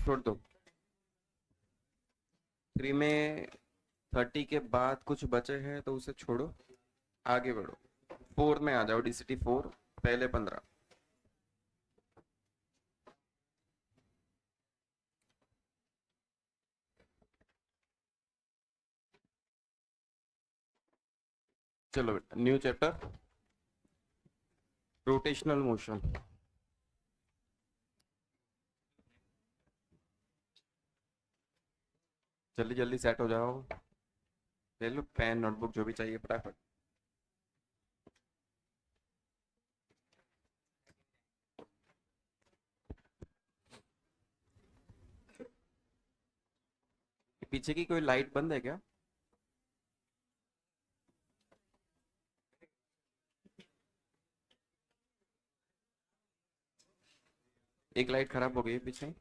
छोड़ दो। 3 में 30 के बाद कुछ बचे हैं तो उसे छोड़ो, आगे बढ़ो। 4 में आ जाओ, डीसीटी 4, पहले 15। चलो बेटा, न्यू चैप्टर, रोटेशनल मोशन। जल्दी जल्दी सेट हो जाओ, ले लो पेन नोटबुक जो भी चाहिए फटाफट। पीछे की कोई लाइट बंद है क्या? एक लाइट खराब हो गई है पीछे,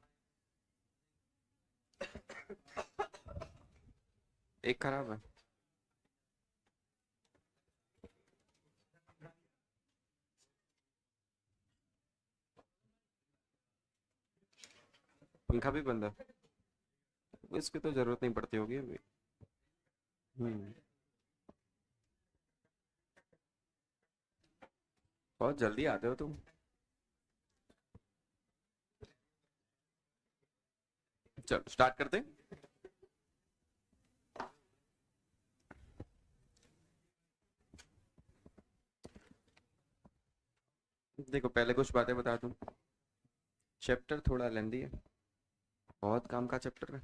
एक खराब है। पंखा भी बंद है, इसकी तो जरूरत नहीं पड़ती होगी अभी। हम्म। बहुत जल्दी आते हो तुम। चलो स्टार्ट करते हैं। देखो पहले कुछ बातें बता दूं, चैप्टर थोड़ा लेंदी है, बहुत काम का चैप्टर है।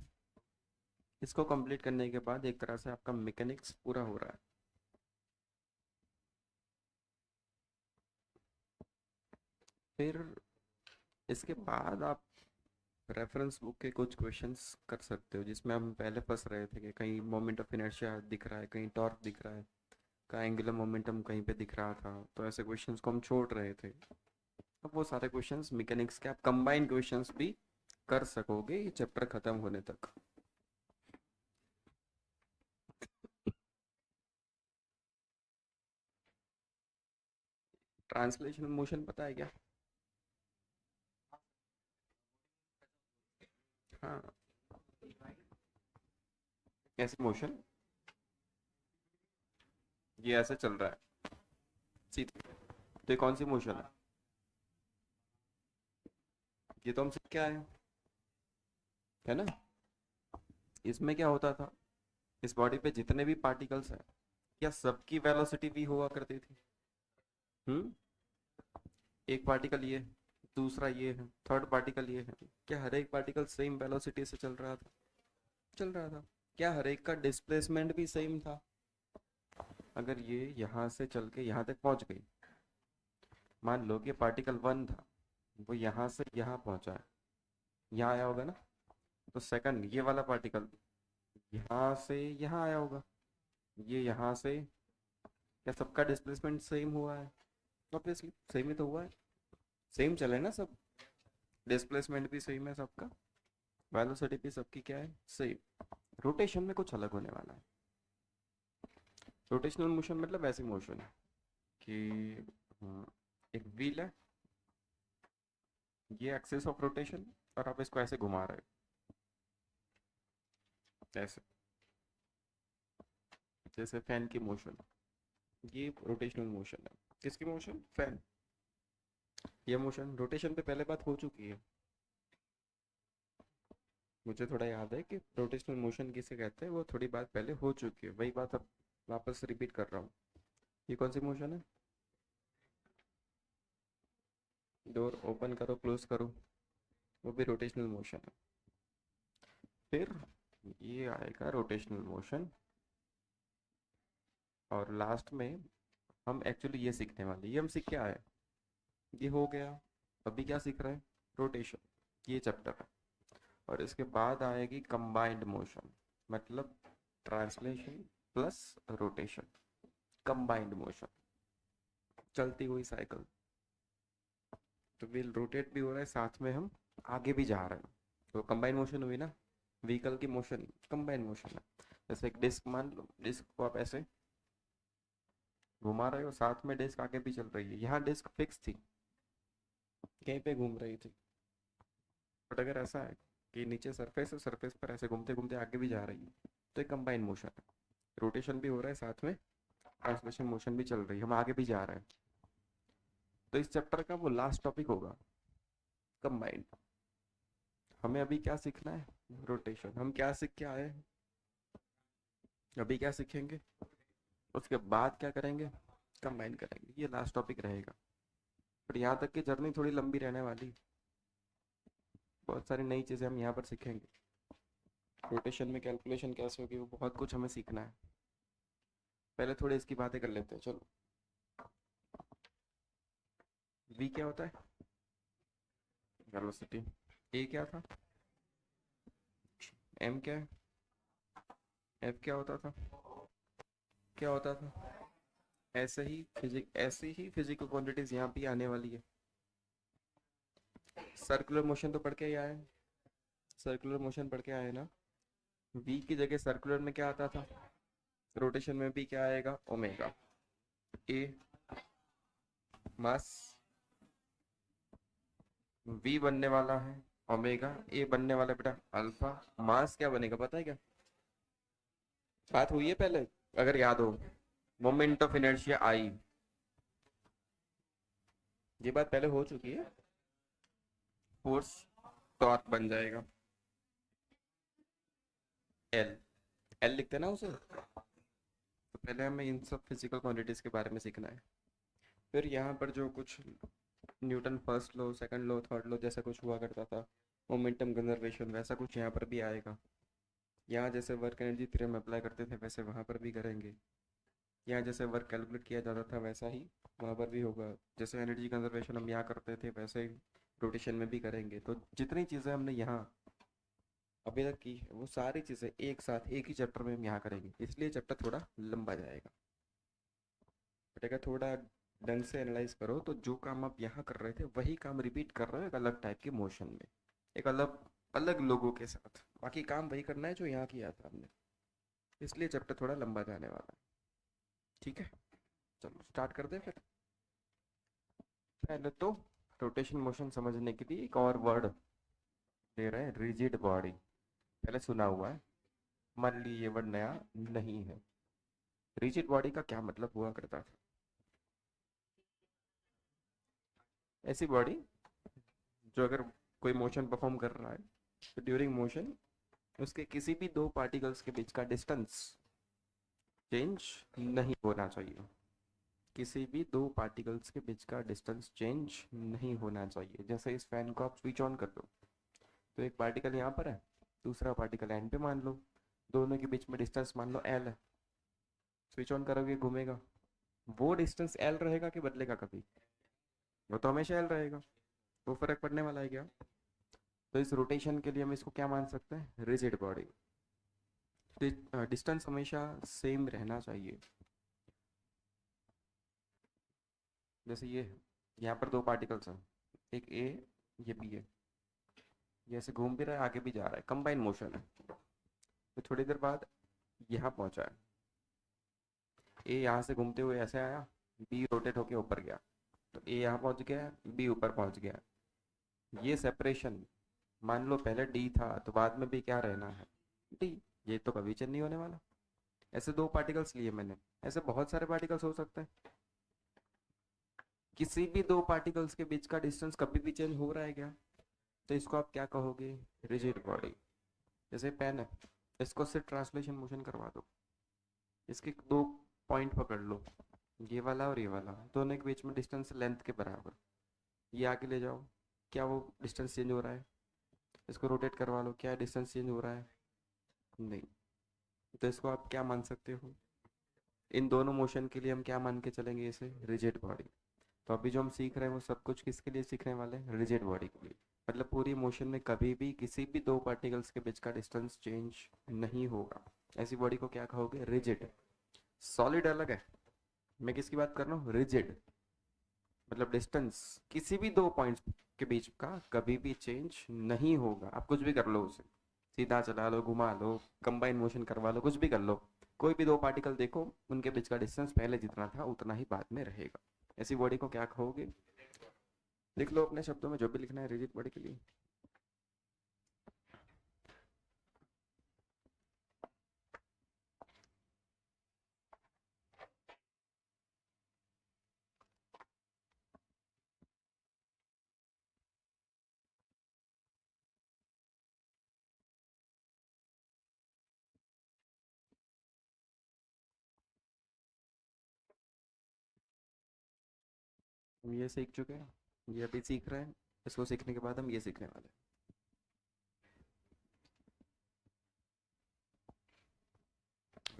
इसको कंप्लीट करने के बाद एक तरह से आपका मैकेनिक्स पूरा हो रहा है। फिर इसके बाद आप रेफरेंस बुक के कुछ क्वेश्चंस कर सकते हो, जिसमें हम पहले फंस रहे थे कि कहीं मोमेंट ऑफ इनर्शिया दिख रहा है, कहीं टॉर्क दिख रहा है, कहीं एंगुलर मोमेंटम कहीं पे दिख रहा था, तो ऐसे क्वेश्चंस को हम छोड़ रहे थे। अब वो सारे क्वेश्चंस मैकेनिक्स के आप कंबाइंड क्वेश्चंस भी कर सकोगे ये चैप्टर खत्म होने तक। ट्रांसलेशन मोशन पता है क्या? हाँ, ऐसे मोशन, ये ऐसे चल रहा है सीधे, तो ये कौन सी मोशन है? ये तो हम सीख के आए हैं, है ना? इसमें क्या होता था, इस बॉडी पे जितने भी पार्टिकल्स हैं, क्या सबकी वेलोसिटी भी हुआ करती थी? हम्म। एक पार्टिकल ये, दूसरा ये है, थर्ड पार्टिकल ये है, क्या हर एक पार्टिकल सेम वेलोसिटी से चल रहा था? चल रहा था। क्या हर एक का डिस्प्लेसमेंट भी सेम था? अगर ये यहाँ से चल के यहाँ तक पहुंच गई, मान लो कि पार्टिकल 1 था, वो यहाँ से यहाँ पहुंचा है, यहाँ आया होगा ना, तो सेकंड ये वाला पार्टिकल यहाँ से यहाँ आया होगा, ये यहाँ से, क्या सबका डिस्प्लेसमेंट सेम हुआ है? ऑब्वियसली सेम ही तो हुआ है, सेम चले ना सब, डिस्प्लेसमेंट भी सेम है सबका, वेलोसिटी भी सबकी क्या है, सेम। रोटेशन में कुछ अलग होने वाला है। रोटेशनल मोशन मतलब ऐसी मोशन है कि एक व्हील है, ये एक्सिस ऑफ रोटेशन, और आप इसको ऐसे घुमा रहे हो ऐसे, जैसे फैन की मोशन, ये रोटेशनल मोशन है। किसकी मोशन? फैन। ये मोशन रोटेशन पे पहले बात हो चुकी है, मुझे थोड़ा याद है कि रोटेशनल मोशन किसे कहते हैं, वो थोड़ी बात पहले हो चुकी है, वही बात अब वापस रिपीट कर रहा हूँ। ये कौन सी मोशन है? डोर ओपन करो क्लोज करो, वो भी रोटेशनल मोशन है। फिर ये आएगा रोटेशनल मोशन, और लास्ट में हम एक्चुअली ये सीखने वाले, ये हम सीख के आए, ये हो गया। अभी क्या सीख रहे हैं? रोटेशन, ये चैप्टर है। और इसके बाद आएगी कंबाइंड मोशन, मतलब translation plus rotation, combined motion, चलती हुई साइकिल। तो व्हील रोटेट भी हो रहा है, साथ में हम आगे भी जा रहे हैं, तो कंबाइंड मोशन हुई ना। व्हीकल की मोशन कंबाइंड मोशन है। जैसे एक डिस्क, मान लो डिस्क को आप ऐसे घुमा रहे हो, साथ में डिस्क आगे भी चल रही है, यहाँ डिस्क फिक्स थी, कहीं पे घूम रही थी, बट अगर ऐसा है कि नीचे सरफेस है, सरफेस पर ऐसे घूमते घूमते आगे भी जा रही है, तो एक कंबाइन मोशन है, रोटेशन भी हो रहा है, साथ में ट्रांसलेशन मोशन भी चल रही है, हम आगे भी जा रहे हैं। तो इस चैप्टर का वो लास्ट टॉपिक होगा कंबाइंड। हमें अभी क्या सीखना है? रोटेशन। हम क्या सीख के आए हैं? अभी क्या सीखेंगे, उसके बाद क्या करेंगे? कंबाइन करेंगे। ये लास्ट टॉपिक रहेगा, पर यहाँ तक की जर्नी थोड़ी लंबी रहने वाली, बहुत सारी नई चीज़ें हम यहाँ पर सीखेंगे। रोटेशन में कैलकुलेशन कैसे होगी, वो बहुत कुछ हमें सीखना है। पहले थोड़ी इसकी बातें कर लेते हैं, चलो। v क्या होता है? वेलोसिटी। a क्या था? m क्या है? f क्या होता था? क्या होता था? ऐसे ही फिजिकल क्वांटिटीज यहाँ भी आने वाली है। सर्कुलर मोशन तो पढ़ के ही आए, सर्कुलर मोशन पढ़ के आए ना। v की जगह सर्कुलर में क्या आता था? रोटेशन में भी क्या आएगा? ओमेगा। a मास v बनने वाला है ओमेगा, a बनने वाला है बेटा अल्फा। मास क्या बनेगा पता है क्या? बात हुई है पहले, अगर याद हो, मोमेंट ऑफ इनर्शिया आई, ये बात पहले हो चुकी है। फोर्स टॉर्क बन जाएगा एल, एल लिखते हैं ना उसे। तो पहले हमें इन सब फिजिकल क्वांटिटीज के बारे में सीखना है। फिर यहाँ पर जो कुछ Newton first law, second law, third law जैसा कुछ हुआ करता था, मोमेंटम कंजर्वेशन, वैसा कुछ यहाँ पर भी आएगा। यहाँ जैसे वर्क एनर्जी थ्योरम अप्लाई करते थे वैसे वहाँ पर भी करेंगे। यहाँ जैसे वर्क कैलकुलेट किया जाता था वैसा ही वहाँ पर भी होगा। जैसे एनर्जी कंजर्वेशन हम यहाँ करते थे वैसे ही रोटेशन में भी करेंगे। तो जितनी चीज़ें हमने यहाँ अभी तक की है वो सारी चीज़ें एक साथ एक ही चैप्टर में हम यहाँ करेंगे, इसलिए चैप्टर थोड़ा लंबा जाएगा। बट अगर थोड़ा ढंग से एनालाइज करो तो जो काम आप यहाँ कर रहे थे वही काम रिपीट कर रहे हो एक अलग टाइप के मोशन में, एक अलग अलग लोगों के साथ। बाकी काम वही करना है जो यहाँ किया था हमने, इसलिए चैप्टर थोड़ा लंबा जाने वाला है। ठीक है, चलो स्टार्ट कर दे फिर। पहले तो रोटेशन मोशन समझने के लिए एक और वर्ड ले रहे हैं, रिजिड बॉडी। पहले सुना हुआ है, मान ली ये वर्ड नया नहीं है। रिजिड बॉडी का क्या मतलब हुआ करता था? ऐसी बॉडी जो अगर कोई मोशन परफॉर्म कर रहा है तो ड्यूरिंग मोशन उसके किसी भी दो पार्टिकल्स के बीच का डिस्टेंस चेंज नहीं होना चाहिए। किसी भी दो पार्टिकल्स के बीच का डिस्टेंस चेंज नहीं होना चाहिए। जैसे इस फैन को आप स्विच ऑन कर दो तो एक पार्टिकल यहाँ पर है, दूसरा पार्टिकल एंड पे मान लो, दोनों के बीच में डिस्टेंस मान लो एल है। स्विच ऑन करोगे घूमेगा, वो डिस्टेंस एल रहेगा कि बदलेगा कभी? वो तो हमेशा एल रहेगा, वो फर्क पड़ने वाला है क्या? तो इस रोटेशन के लिए हम इसको क्या मान सकते हैं? Rigid body. डिस्टेंस हमेशा सेम रहना चाहिए। जैसे ये यहाँ पर दो पार्टिकल्स हैं, एक ए, ये बी है, ये ऐसे घूम भी रहा है आगे भी जा रहा है, कंबाइन मोशन है। तो थोड़ी देर बाद यहाँ पहुंचा है, ए यहाँ से घूमते हुए ऐसे आया, बी रोटेट होके ऊपर गया, तो ए यहाँ पहुंच गया, बी ऊपर पहुंच गया। ये सेपरेशन मान लो पहले डी था तो बाद में भी क्या रहना है? डी। ये तो कभी चेंज नहीं होने वाला। ऐसे दो पार्टिकल्स लिए मैंने, ऐसे बहुत सारे पार्टिकल्स हो सकते हैं। किसी भी दो पार्टिकल्स के बीच का डिस्टेंस कभी भी चेंज हो रहा है क्या? तो इसको आप क्या कहोगे? Rigid body. जैसे पेन है, इसको सिर्फ ट्रांसलेशन मोशन करवा दो, इसके दो पॉइंट पकड़ लो, ये वाला और ये वाला, दोनों के बीच में डिस्टेंस लेंथ के बराबर, ये आगे ले जाओ, क्या वो डिस्टेंस चेंज हो रहा है? इसको रोटेट करवा लो, क्या डिस्टेंस चेंज हो रहा है? नहीं। तो इसको आप क्या मान सकते हो? इन दोनों मोशन के लिए हम क्या मान के चलेंगे? इसे रिजिड बॉडी। तो अभी जो हम सीख रहे हैं वो सब कुछ किसके लिए सीखने वाले हैं? रिजिड बॉडी के लिए। मतलब पूरी मोशन में कभी भी किसी भी दो पार्टिकल्स के बीच का डिस्टेंस चेंज नहीं होगा। ऐसी बॉडी को क्या कहोगे? रिजिड। सॉलिड अलग है, मैं किसकी बात कर रहा हूँ? रिजिड। मतलब डिस्टेंस किसी भी दो पॉइंट्स के बीच का कभी भी चेंज नहीं होगा। आप कुछ भी कर लो, उसे सीधा चला लो, घुमा लो, कंबाइन मोशन करवा लो, कुछ भी कर लो, कोई भी दो पार्टिकल देखो उनके बीच का डिस्टेंस पहले जितना था उतना ही बाद में रहेगा। ऐसी बॉडी को क्या कहोगे? लिख लो अपने शब्दों में जो भी लिखना है रिजिड बॉडी के लिए। हम ये सीख चुके हैं, ये अभी सीख रहे हैं, इसको सीखने के बाद हम ये सीखने वाले हैं।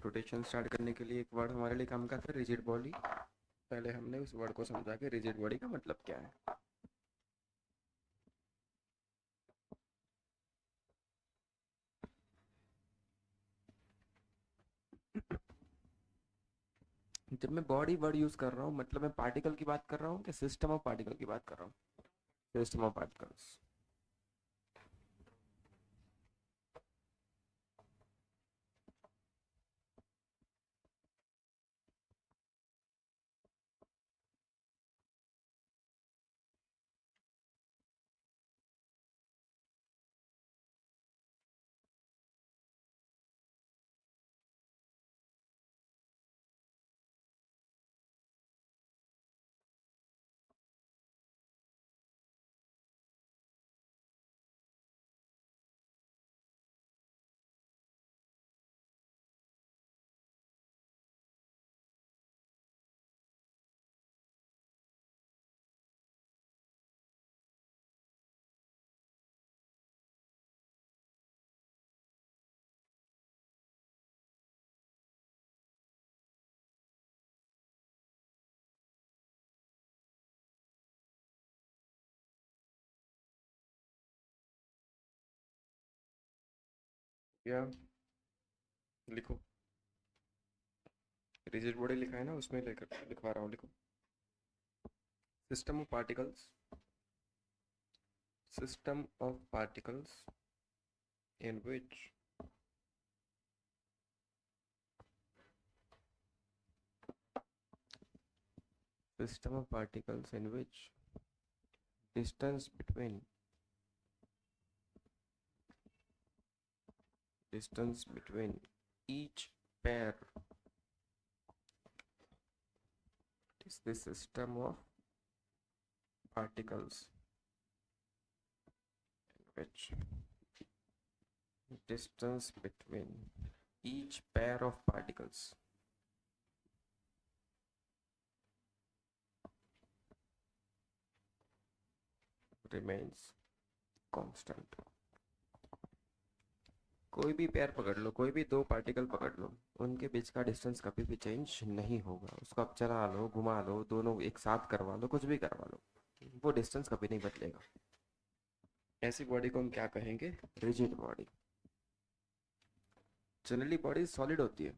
रोटेशन स्टार्ट करने के लिए एक वर्ड हमारे लिए काम का था, रिजिड बॉडी। पहले हमने उस वर्ड को समझा कि रिजिड बॉडी का मतलब क्या है। जब मैं बॉडी वर्ड यूज कर रहा हूँ मतलब मैं पार्टिकल की बात कर रहा हूँ कि सिस्टम ऑफ पार्टिकल की बात कर रहा हूँ? System of particles. या लिखो, रिजिड बॉडी लिखा है ना, उसमें लेकर लिखवा रहा हूँ, लिखो। System of particles, system of particles in which distance between each pair is the system of particles in which distance between each pair of particles remains constant। कोई भी पेयर पकड़ लो, कोई भी दो पार्टिकल पकड़ लो, उनके बीच का डिस्टेंस कभी भी चेंज नहीं होगा। उसको आप चला लो, घुमा लो, दोनों एक साथ करवा लो, कुछ भी करवा लो, वो डिस्टेंस कभी नहीं बदलेगा। ऐसी बॉडी को हम क्या कहेंगे? Rigid body. Generally body solid होती है,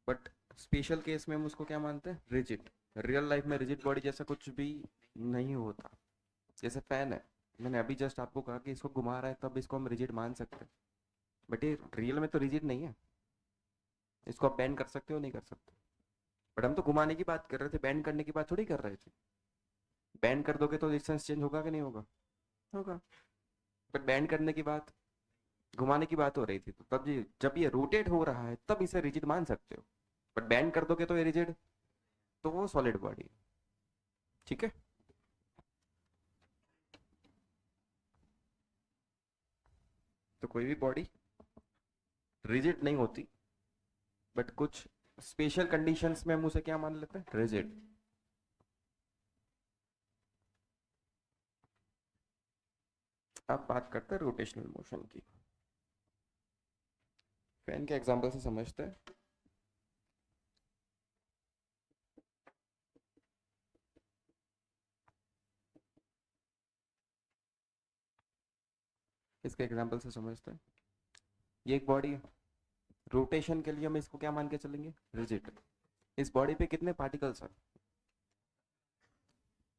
बट स्पेशल केस में हम उसको क्या मानते हैं? रिजिड। रियल लाइफ में रिजिड बॉडी जैसा कुछ भी नहीं होता। जैसे फैन है, मैंने अभी जस्ट आपको कहा कि इसको घुमा रहा है, तब इसको हम रिजिड मान सकते हैं, बट ये रियल में तो रिजिड नहीं है। इसको आप बैंड कर सकते हो? नहीं कर सकते। बट हम तो घुमाने की बात कर रहे थे, बैंड करने की बात थोड़ी कर रहे थे। बैंड कर दोगे तो डिस्टेंस चेंज होगा कि नहीं होगा? होगा। बट बैंड करने की बात, घुमाने की बात हो रही थी, तो तब ये जब ये रोटेट हो रहा है तब इसे रिजिड मान सकते हो। बट बैंड कर दोगे तो ये रिजिड, तो वो सॉलिड बॉडी। ठीक है। तो कोई भी बॉडी रिजिड नहीं होती, बट कुछ स्पेशल कंडीशंस में हम उसे क्या मान लेते हैं? रिजिड। अब बात करते हैं रोटेशनल मोशन की। फैन के एग्जांपल से समझते हैं। इसके एग्जांपल से समझते हैं। ये एक बॉडी है, रोटेशन के लिए हम इसको क्या मान के चलेंगे? रिजिड। इस बॉडी पे कितने पार्टिकल्स हैं?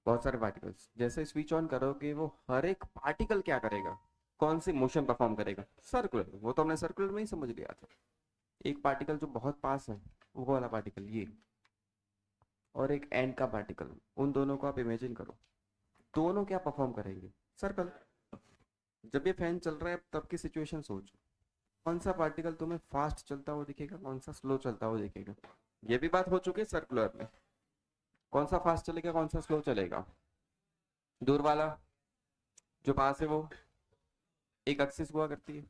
बहुत सारे पार्टिकल्स। जैसे स्विच ऑन करोगे, वो हर एक पार्टिकल क्या करेगा? कौन सी मोशन परफॉर्म करेगा? सर्कुलर। वो तो हमने सर्कुलर में ही समझ लिया था। एक पार्टिकल जो बहुत पास है, वो वाला पार्टिकल ये, और एक एंड का पार्टिकल, उन दोनों को आप इमेजिन करो, दोनों क्या परफॉर्म करेंगे? सर्कल। जब ये फैन चल रहा है तब की सिचुएशन सोचो, कौन सा पार्टिकल तुम्हें फास्ट चलता हुआ दिखेगा, कौन सा स्लो चलता हुआ दिखेगा? ये भी बात हो चुकी है सर्कुलर में। कौन सा फास्ट चलेगा, कौन सा स्लो चलेगा? दूर वाला। जो पास है वो एक एक्सिस हुआ करती है,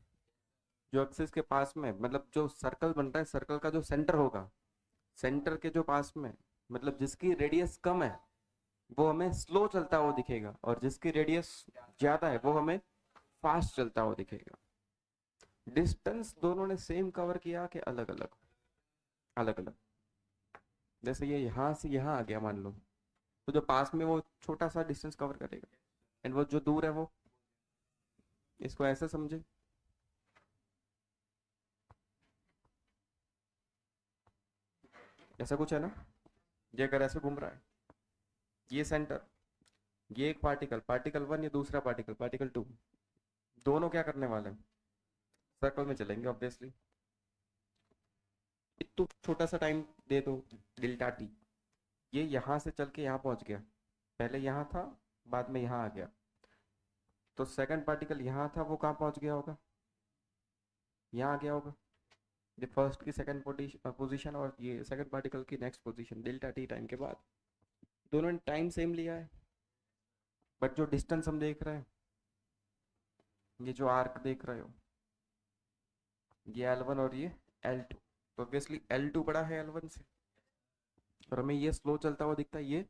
जो एक्सिस के पास में, मतलब जो सर्कल बन रहा है, सर्कल का जो सेंटर होगा, सेंटर के जो पास में, मतलब जिसकी रेडियस कम है, वो हमें स्लो चलता हुआ दिखेगा, और जिसकी रेडियस ज्यादा है वो हमें फास्ट चलता हुआ दिखेगा। डिस्टेंस दोनों ने सेम कवर किया कि अलग अलग? अलग अलग। जैसे ये यहाँ से यहाँ आ गया मान लो, तो जो पास में वो छोटा सा डिस्टेंस कवर करेगा, एंड वो जो दूर है वो, इसको ऐसे समझे। ऐसा कुछ है ना, ये अगर ऐसे घूम रहा है, ये सेंटर, ये एक पार्टिकल, पार्टिकल वन, ये दूसरा पार्टिकल, पार्टिकल टू, दोनों क्या करने वाले हैं? सर्कल में चलेंगे ऑब्वियसली। तो छोटा सा टाइम दे दो, डेल्टा टी, ये यहाँ से चल के यहाँ पहुंच गया, पहले यहाँ था, बाद में यहाँ आ गया, तो सेकंड पार्टिकल यहाँ था, वो कहाँ पहुंच गया होगा? यहाँ आ गया होगा। ये फर्स्ट की सेकंड पोजीशन और ये सेकंड पार्टिकल की next position, delta T time के बाद। दोनों ने टाइम सेम लिया है, बट जो डिस्टेंस हम देख रहे हैं, ये जो आर्क देख रहे हो, ये L1 और ये L2, तो ऑब्वियसली L2 बड़ा है L1 से, और हमें ये स्लो चलता हुआ दिखता है। ये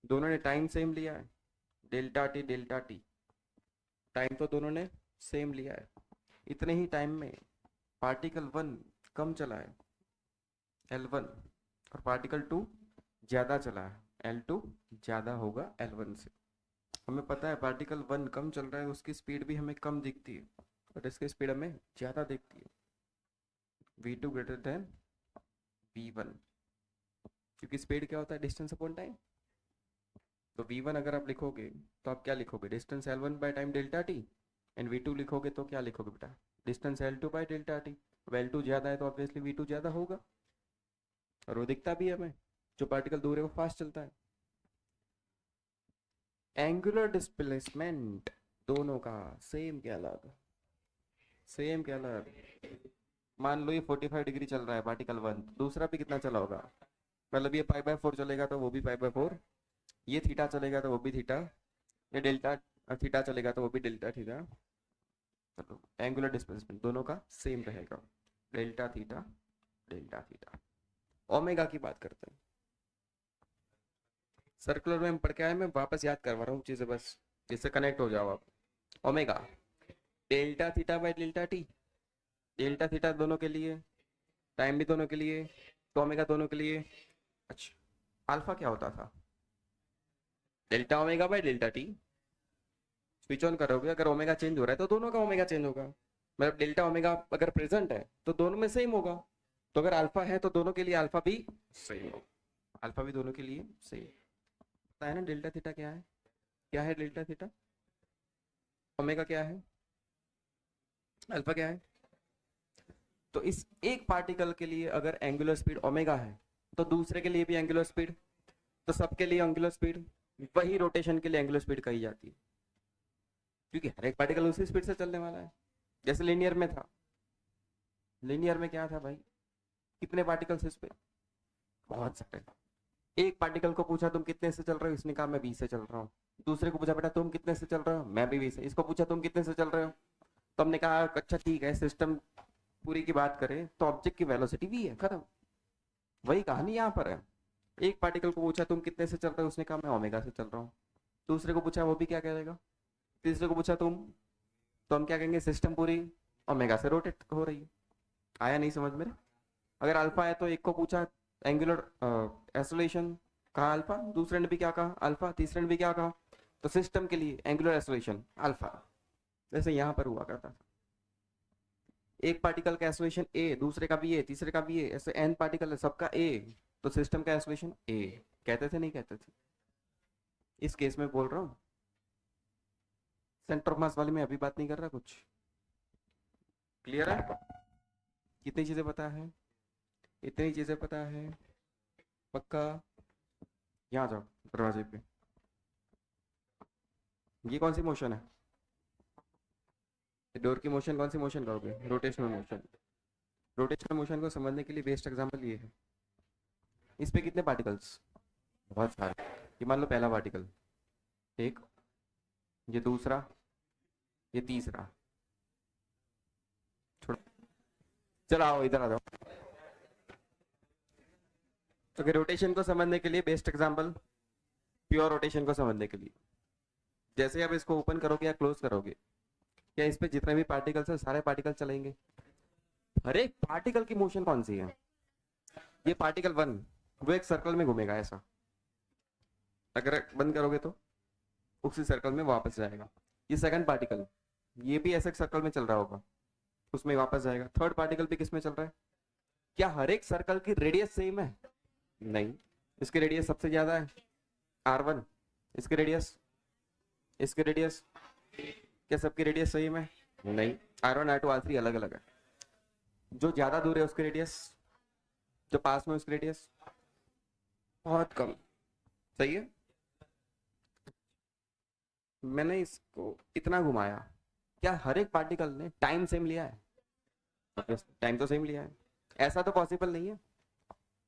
दोनों ने टाइम सेम लिया है, delta T delta T, time तो दोनों ने सेम लिया है। इतने ही टाइम में पार्टिकल वन कम चला है L1, और पार्टिकल टू ज़्यादा चला है L2, ज़्यादा होगा L1 से। हमें पता है पार्टिकल वन कम चल रहा है, उसकी स्पीड भी हमें कम दिखती है, और इसकी स्पीड हमें ज़्यादा दिखती है, v2 ग्रेटर देन v1, क्योंकि स्पीड क्या होता है? Distance upon time. तो v1 अगर आप लिखोगे तो आप क्या लिखोगे? Distance L1 by time delta T, and v2 लिखोगे तो क्या लिखोगे बेटा? Distance L2 by delta T. L2 ज़्यादा है तो ऑब्वियसली v2 ज़्यादा होगा, और वो दिखता भी है हमें, जो पार्टिकल दूर है वो फास्ट चलता है। एंगुलर डिस्प्लेसमेंट दोनों का सेम क्या लगा? सेम क्या लगा? मान लो ये 45 डिग्री चल रहा है पार्टिकल वन, दूसरा भी कितना चला होगा? मतलब ये π/4 चलेगा तो वो भी π/4, ये थीटा चलेगा तो वो भी थीटा, ये डेल्टा थीटा चलेगा तो वो भी डेल्टा थीटा। चलो, एंगुलर डिस्प्लेसमेंट दोनों का सेम रहेगा, delta theta delta theta. Omega की बात करते हैं। सर्कुलर में हम पढ़ के आए, मैं वापस याद करवा रहा हूँ चीजें बस, जिससे कनेक्ट हो जाओ आप। Omega delta theta by delta T, delta theta दोनों के लिए, टाइम भी दोनों के लिए, तो ओमेगा दोनों के लिए। अच्छा, अल्फा क्या होता था? Delta omega by delta T. Switch on करोगे, अगर ओमेगा चेंज हो रहा है तो दोनों का ओमेगा चेंज होगा, मतलब डेल्टा ओमेगा अगर प्रेजेंट है तो दोनों में सेम होगा, तो अगर अल्फा है तो दोनों के लिए अल्फा भी सेम होगा, अल्फा भी दोनों के लिए सेम। पता है ना डेल्टा थीटा क्या है? क्या है डेल्टा थीटा? ओमेगा क्या है? अल्फा क्या है? तो इस एक पार्टिकल के लिए अगर एंगुलर स्पीड ओमेगा है, तो दूसरे के लिए भी एंगुलर स्पीड, तो सबके लिए एंगुलर स्पीड, वही रोटेशन के लिए एंगुलर स्पीड कही जाती है, क्योंकि हर एक पार्टिकल उसी स्पीड से चलने वाला है। जैसे लीनियर में था, लीनियर में क्या था भाई? कितने पार्टिकल्स इस पे? बहुत सारे। एक पार्टिकल को पूछा तुम कितने से चल रहे हो, इसने कहा मैं 20 से चल रहा हूँ। दूसरे को पूछा बेटा तुम कितने से चल रहे हो, मैं भी 20 से। इसको पूछा तुम कितने से चल रहे हो, तो हमने कहा अच्छा ठीक है, सिस्टम पूरी की बात करें तो ऑब्जेक्ट की वेलोसिटी भी है, खत्म। वही कहानी यहाँ पर है। एक पार्टिकल को पूछा तुम कितने से चल रहे हो, उसने कहा मैं ओमेगा से चल रहा हूँ। दूसरे को पूछा, वो भी क्या कहेगा? तीसरे को पूछा तुम, तो हम क्या कहेंगे? सिस्टम पूरी ओमेगा से रोटेट हो रही है। आया नहीं समझ मेरे? अगर अल्फा है तो एक को पूछा एंगुलर एक्सेलरेशन, कहा अल्फा, दूसरे ने भी क्या कहा? अल्फा, तीसरे ने भी क्या कहा? तो सिस्टम के लिए एंगुलर एक्सेलरेशन अल्फा। जैसे यहाँ पर हुआ करता था, एक पार्टिकल का एक्सेलरेशन ए, दूसरे का भी ए, तीसरे का भी ए, ऐसे एन पार्टिकल है सबका ए, तो सिस्टम का एक्सेलरेशन ए। कहते थे नहीं कहते थे? इस केस में बोल रहा हूँ, सेंटर ऑफ मास वाले में अभी बात नहीं कर रहा कुछ। क्लियर है? कितनी चीजें पता है? इतनी चीजें पता है पक्का? यहाँ जाओ दरवाजे पे। ये कौन सी मोशन है? डोर की मोशन कौन सी मोशन कहोगे? Rotational motion. रोटेशनल मोशन को समझने के लिए बेस्ट एग्जांपल ये है। इस पे कितने पार्टिकल्स? बहुत सारे। ये मान लो पहला पार्टिकल, एक, ये दूसरा, ये तीसरा। छोड़ो, चलो आओ इधर आ जाओ। तो रोटेशन को समझने के लिए बेस्ट एग्जांपल प्योर रोटेशन को समझने के लिए। जैसे आप इसको ओपन करोगे या क्लोज करोगे, क्या इस पे जितने भी पार्टिकल्स है सारे पार्टिकल चलेंगे? हर एक पार्टिकल की मोशन कौन सी है? ये पार्टिकल 1 वो एक सर्कल में घूमेगा ऐसा, अगर बंद करोगे तो उसी सर्कल में वापस जाएगा। ये सेकंड पार्टिकल, ये भी ऐसे सर्कल में चल रहा होगा, उसमें वापस जाएगा। थर्ड पार्टिकल भी किस में चल रहा है? क्या हर एक सर्कल की रेडियस सेम है? नहीं, इसकी रेडियस सबसे ज्यादा है R1, इसकी रेडियस, इसकी रेडियस, क्या सबकी रेडियस सेम है? नहीं, R1 R2 R3 अलग अलग है। जो ज्यादा दूर है उसकी रेडियस, जो पास में उसकी रेडियस बहुत कम। सही है। मैंने इसको इतना घुमाया, क्या हर एक पार्टिकल ने टाइम सेम लिया है? टाइम तो सेम लिया है। ऐसा तो पॉसिबल नहीं है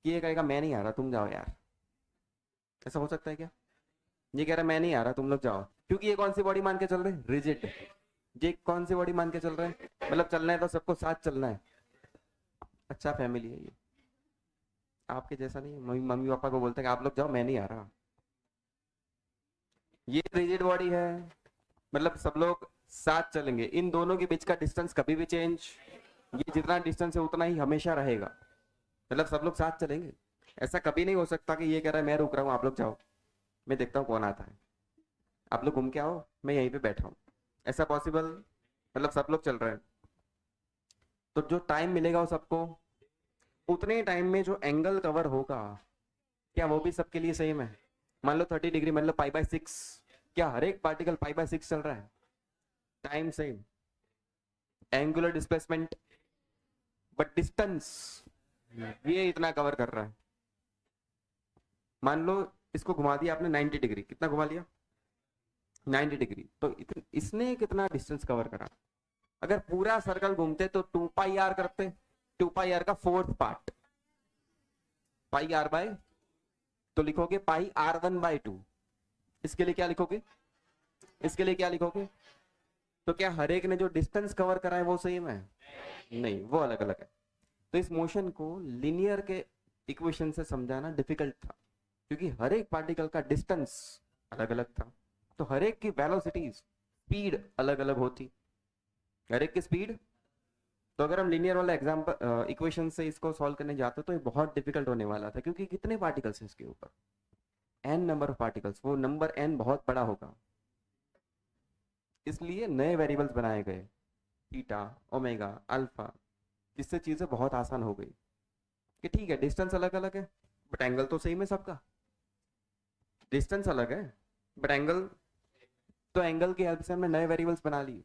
कि ये कहेगा मैं नहीं आ रहा तुम जाओ यार, ऐसा हो सकता है क्या? ये कह रहा मैं नहीं आ रहा तुम लोग जाओ, क्योंकि ये कौन सी बॉडी मान के चल रहे हैं? रिजिड। ये कौन सी बॉडी मान के चल रहे हैं? मतलब चलना है तो सबको साथ चलना है। अच्छा फैमिली है ये, आपके जैसा नहीं है। मम्मी पापा को बोलते हैं आप लोग जाओ मैं नहीं आ रहा। ये रिजिड बॉडी है, मतलब सब लोग साथ चलेंगे। इन दोनों के बीच का डिस्टेंस कभी भी चेंज, ये जितना डिस्टेंस है उतना ही हमेशा रहेगा, मतलब सब लोग साथ चलेंगे। ऐसा कभी नहीं हो सकता कि ये कह रहा है मैं रुक रहा हूँ आप लोग जाओ, मैं देखता हूँ कौन आता है, आप लोग घूम के आओ मैं यहीं पे बैठा हूँ। ऐसा पॉसिबल? मतलब सब लोग चल रहे हैं तो जो टाइम मिलेगा वो सबको, उतने टाइम में जो एंगल कवर होगा क्या वो भी सबके लिए सेम है? मान लो 30 डिग्री, मान लो π/6, क्या हर एक पार्टिकल π/6 चल रहा है? Time same, angular displacement, but distance ये इतना कवर कर रहा है। मान लो इसको घुमा दिया आपने 90 डिग्री, कितना घुमा लिया? 90 डिग्री, तो इसने कितना डिस्टेंस कवर करा? अगर पूरा सर्कल घूमते तो 2πr करते, 2πr का फोर्थ पार्ट πr/, तो लिखोगे πr1/2। इसके लिए क्या लिखोगे? इसके लिए क्या लिखोगे? तो क्या हर एक ने जो डिस्टेंस कवर करा है वो सेम है? नहीं, वो अलग अलग है। तो इस मोशन को लीनियर के इक्वेशन से समझाना डिफिकल्ट था, क्योंकि हर एक पार्टिकल का डिस्टेंस अलग अलग था, तो हर एक की वेलोसिटी स्पीड अलग अलग होती, हर एक की स्पीड। तो अगर हम लीनियर वाला एग्जांपल इक्वेशन से इसको सॉल्व करने जाते तो ये बहुत डिफिकल्ट होने वाला था, क्योंकि कितने पार्टिकल्स हैं इसके ऊपर, n नंबर ऑफ पार्टिकल्स, वो नंबर n बहुत बड़ा होगा। इसलिए नए वेरिएबल्स बनाए गए, थीटा, ओमेगा, अल्फा, जिससे चीजें बहुत आसान हो गई कि ठीक है डिस्टेंस अलग अलग है बट एंगल तो सेम है सबका। डिस्टेंस अलग है बट एंगल, तो एंगल की हेल्प से हमने नए वेरिएबल्स बना लिए।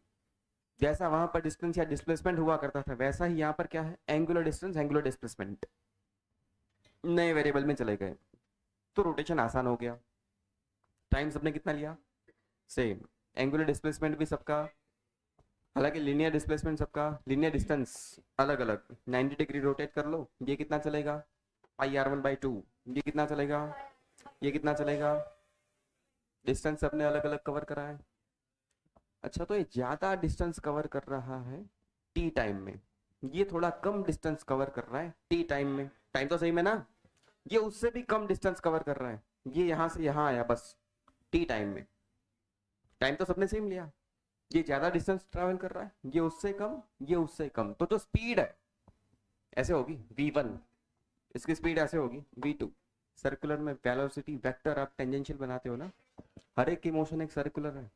जैसा वहां पर डिस्टेंस या डिस्प्लेसमेंट हुआ करता था, वैसा ही यहाँ पर क्या है? एंगुलर डिस्टेंस, एंगुलर डिस्प्लेसमेंट नए वेरिएबल में चले गए, तो रोटेशन आसान हो गया। टाइम सबने कितना लिया? सेम। एंगुलर डिस्प्लेसमेंट भी सबका, हालांकि लीनियर डिस्प्लेसमेंट सबका, लीनियर डिस्टेंस अलग अलग। 90 डिग्री रोटेट कर लो, ये कितना चलेगा? πr1/2। ये कितना चलेगा? ये कितना चलेगा? डिस्टेंस सबने अलग अलग कवर करा है। अच्छा, तो ये ज्यादा डिस्टेंस कवर कर रहा है टी टाइम में, ये थोड़ा कम डिस्टेंस कवर कर रहा है टी टाइम में। टाइम तो सही में ना, ये उससे भी कम डिस्टेंस कवर कर रहा है, ये यहां से यहां आया बस टी टाइम में। टाइम तो सबने सेम लिया, ये ज्यादा डिस्टेंस ट्रैवल कर रहा है, ये उससे कम, ये उससे कम, तो जो स्पीड है ऐसे होगी v1, इसकी स्पीड ऐसे होगी v2। सर्कुलर में वेलोसिटी वेक्टर आप टेंजेंशियल बनाते हो ना, हर एक की मोशन एक सर्कुलर है,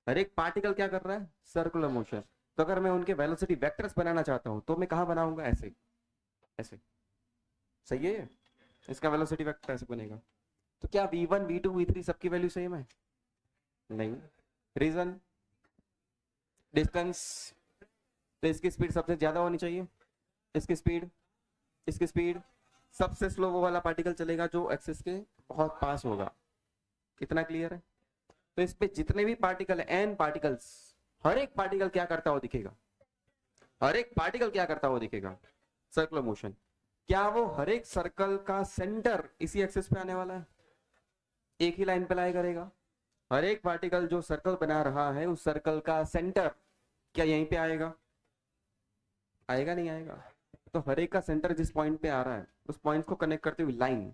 हर एक पार्टिकल क्या कर रहा है? Circular motion. तो अगर मैं उनके वेलोसिटी वेक्टर्स बनाना चाहता हूं तो मैं कहां बनाऊंगा? ऐसे, ऐसे। सही है, इसका वेलोसिटी वेक्टर ऐसे बनेगा। तो क्या v1 v2 v3 सबकी वैल्यू सेम है? नहीं। रीजन? डिस्टेंस। तो इसकी स्पीड सबसे ज्यादा होनी चाहिए, इसकी स्पीड, इसकी स्पीड। सबसे स्लो वो वाला पार्टिकल चलेगा जो एक्सिस के बहुत पास होगा। कितना क्लियर है? तो इस पे जितने भी पार्टिकल है, n पार्टिकल्स, हर एक पार्टिकल क्या करता हुआ दिखेगा? हर एक पार्टिकल क्या करता हुआ दिखेगा? Circular motion. क्या वो हर एक सर्कल का सेंटर इसी एक्सिस पे आने वाला है? एक ही लाइन पे लाया करेगा? हर एक पार्टिकल जो सर्कल बना रहा है उस सर्कल का सेंटर क्या यहीं पे आएगा? आएगा नहीं आएगा? तो हर एक का सेंटर जिस पॉइंट पे आ रहा है उस पॉइंट को कनेक्ट करते हुए लाइन,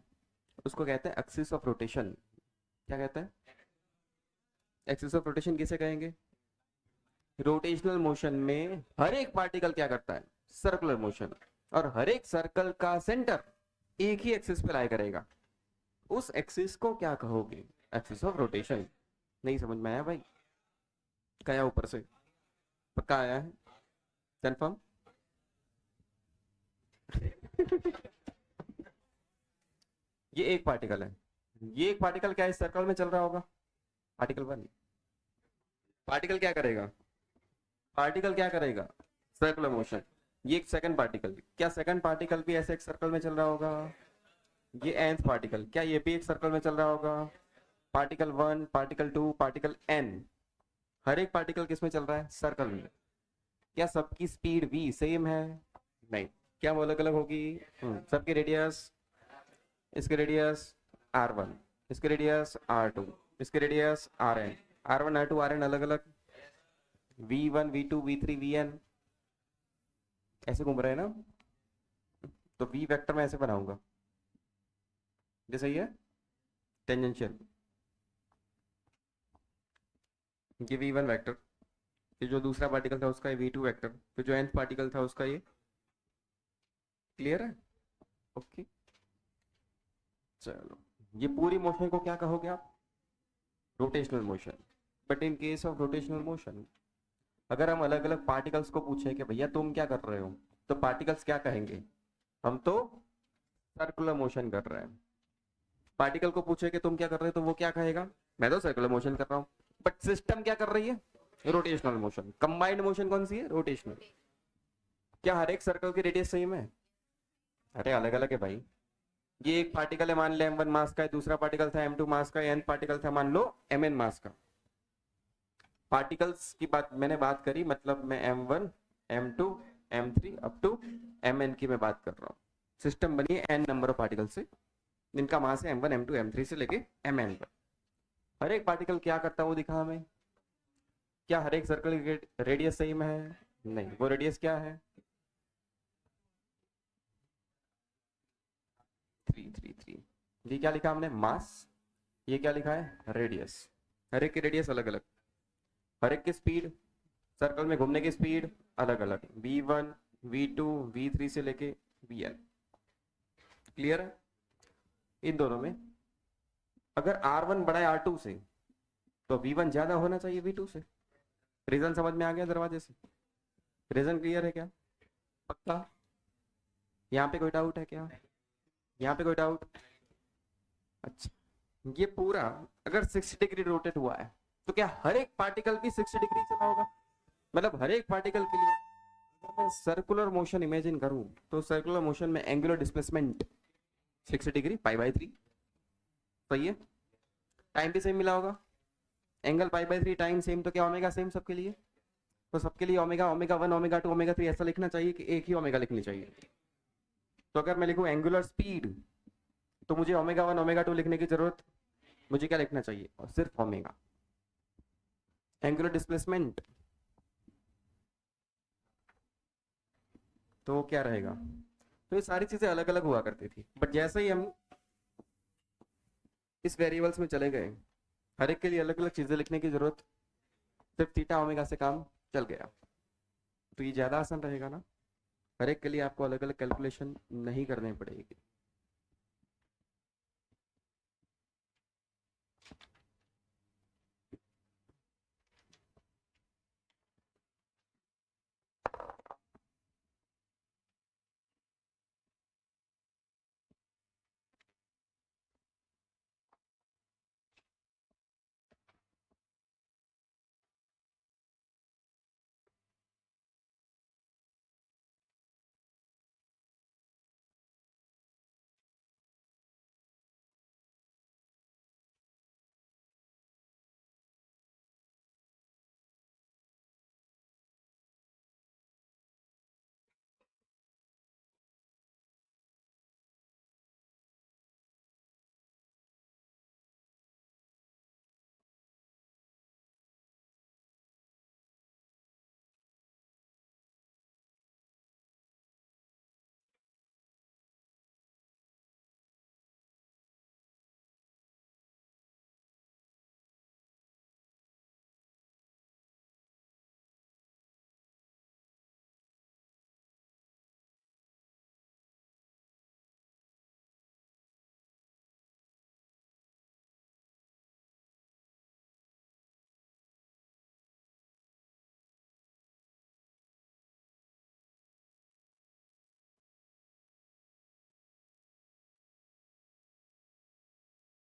उसको कहते हैं एक्सिस ऑफ रोटेशन। क्या कहता है? एक्सिस ऑफ रोटेशन किसे कहेंगे? रोटेशनल मोशन में हर एक पार्टिकल क्या करता है? Circular motion. और हर एक सर्कल का सेंटर एक ही एक्सिस पे लाई करेगा। उस एक्सिस को क्या कहोगे? Axis of rotation. नहीं समझ में आया भाई? क्या ऊपर से पक्का आया है? कंफर्म? ये एक पार्टिकल है। ये एक पार्टिकल क्या इस सर्कल में चल रहा होगा? Particle one. पार्टिकल क्या करेगा? पार्टिकल क्या करेगा? Circular motion. ये एक सेकंड पार्टिकल, क्या सेकंड पार्टिकल भी ऐसे एक सर्कल में चल रहा होगा? ये nth पार्टिकल, क्या ये भी एक सर्कल में चल रहा होगा? Particle one, particle two, particle n, हर एक पार्टिकल किस में चल रहा है? सर्कल में। क्या सबकी स्पीड v सेम है? नहीं। क्या वो अलग अलग होगी? सबकी रेडियस, इसके रेडियस r1, इसके रेडियस r2, इसके radius rn, r1 r2 rn अलग अलग, v1 v2 v3 vn ऐसे घूम रहे हैं ना? तो v वेक्टर मैं ऐसे बनाऊंगा, ये सही है? टेंजेंशियल, ये v1 वेक्टर, फिर जो दूसरा पार्टिकल था उसका ये v2 वेक्टर, फिर जो nth पार्टिकल था उसका ये। क्लियर है? ओके। चलो, ये पूरी मोशन को क्या कहोगे आप? Rotational motion. But in case of rotational motion, अगर हम अलग अलग पार्टिकल्स को पूछे कि भैया तुम क्या कर रहे हो, तो पार्टिकल्स क्या कहेंगे? हम तो सर्कुलर मोशन कर रहे हैं। पार्टिकल को पूछे कि तुम क्या कर रहे हो, तो वो क्या कहेगा? मैं तो सर्कुलर मोशन कर रहा हूँ। बट सिस्टम क्या कर रही है? Rotational motion. कंबाइंड मोशन कौन सी है? रोटेशनल। क्या हर एक सर्कल की रेडियस सेम है? अरे अलग अलग है भाई। ये एक पार्टिकल है, मान ले m1 मास का है, दूसरा पार्टिकल था m2 मास का, n पार्टिकल था मान लो mn मास का। पार्टिकल्स की बात मैंने बात करी, मतलब मैं m1 m2 m3 up to mn की मैं बात कर रहा हूँ। सिस्टम बनी है n नंबर ऑफ पार्टिकल से, जिनका मास है m1 m2 m3 से लेके mn पर। हर एक पार्टिकल क्या करता है वो दिखा हमें। क्या हर एक सर्कल की रेडियस सेम है? नहीं। वो रेडियस क्या है? 333। ये क्या लिखा हमने? मास। ये क्या लिखा है? रेडियस। हर एक की रेडियस अलग अलग, हर एक की स्पीड, सर्कल में घूमने की स्पीड अलग अलग, v1 v2 v3 से लेके vn। क्लियर है? इन दोनों में अगर r1 बड़ा है r2 से, तो v1 ज्यादा होना चाहिए v2 से। रीजन समझ में आ गया दरवाजे से? रीजन क्लियर है क्या? पक्का? यहाँ पे कोई डाउट है क्या? यहाँ पे कोई डाउट? अच्छा, ये पूरा अगर 60 डिग्री रोटेट हुआ है, तो क्या हर एक पार्टिकल भी 60 डिग्री चला होगा? मतलब हर एक पार्टिकल के लिए अगर मैं सर्कुलर मोशन इमेजिन करूं, तो सर्कुलर मोशन में एंगुलर डिस्प्लेसमेंट 60 डिग्री π/3। सही है? टाइम भी सेम मिला होगा, एंगल π/3 टाइम सेम, तो क्या ओमेगा सेम सबके लिए? तो सबके लिए ओमेगा, ओमेगा 1 ओमेगा 2 ओमेगा 3 ऐसा लिखना चाहिए कि एक ही ओमेगा लिखनी चाहिए? तो अगर मैं लिखूं एंगुलर स्पीड, तो मुझे ओमेगा 1 ओमेगा 2 लिखने की जरूरत, मुझे क्या लिखना चाहिए? और सिर्फ ओमेगा। एंगुलर डिस्प्लेसमेंट तो क्या रहेगा? तो ये सारी चीजें अलग अलग हुआ करती थी, बट जैसे ही हम इस वेरिएबल्स में चले गए, हर एक के लिए अलग अलग चीजें लिखने की जरूरत, सिर्फ थीटा ओमेगा से काम चल गया। तो ये ज्यादा आसान रहेगा ना? हर एक के लिए आपको अलग अलग कैलकुलेशन नहीं करनी पड़ेगी।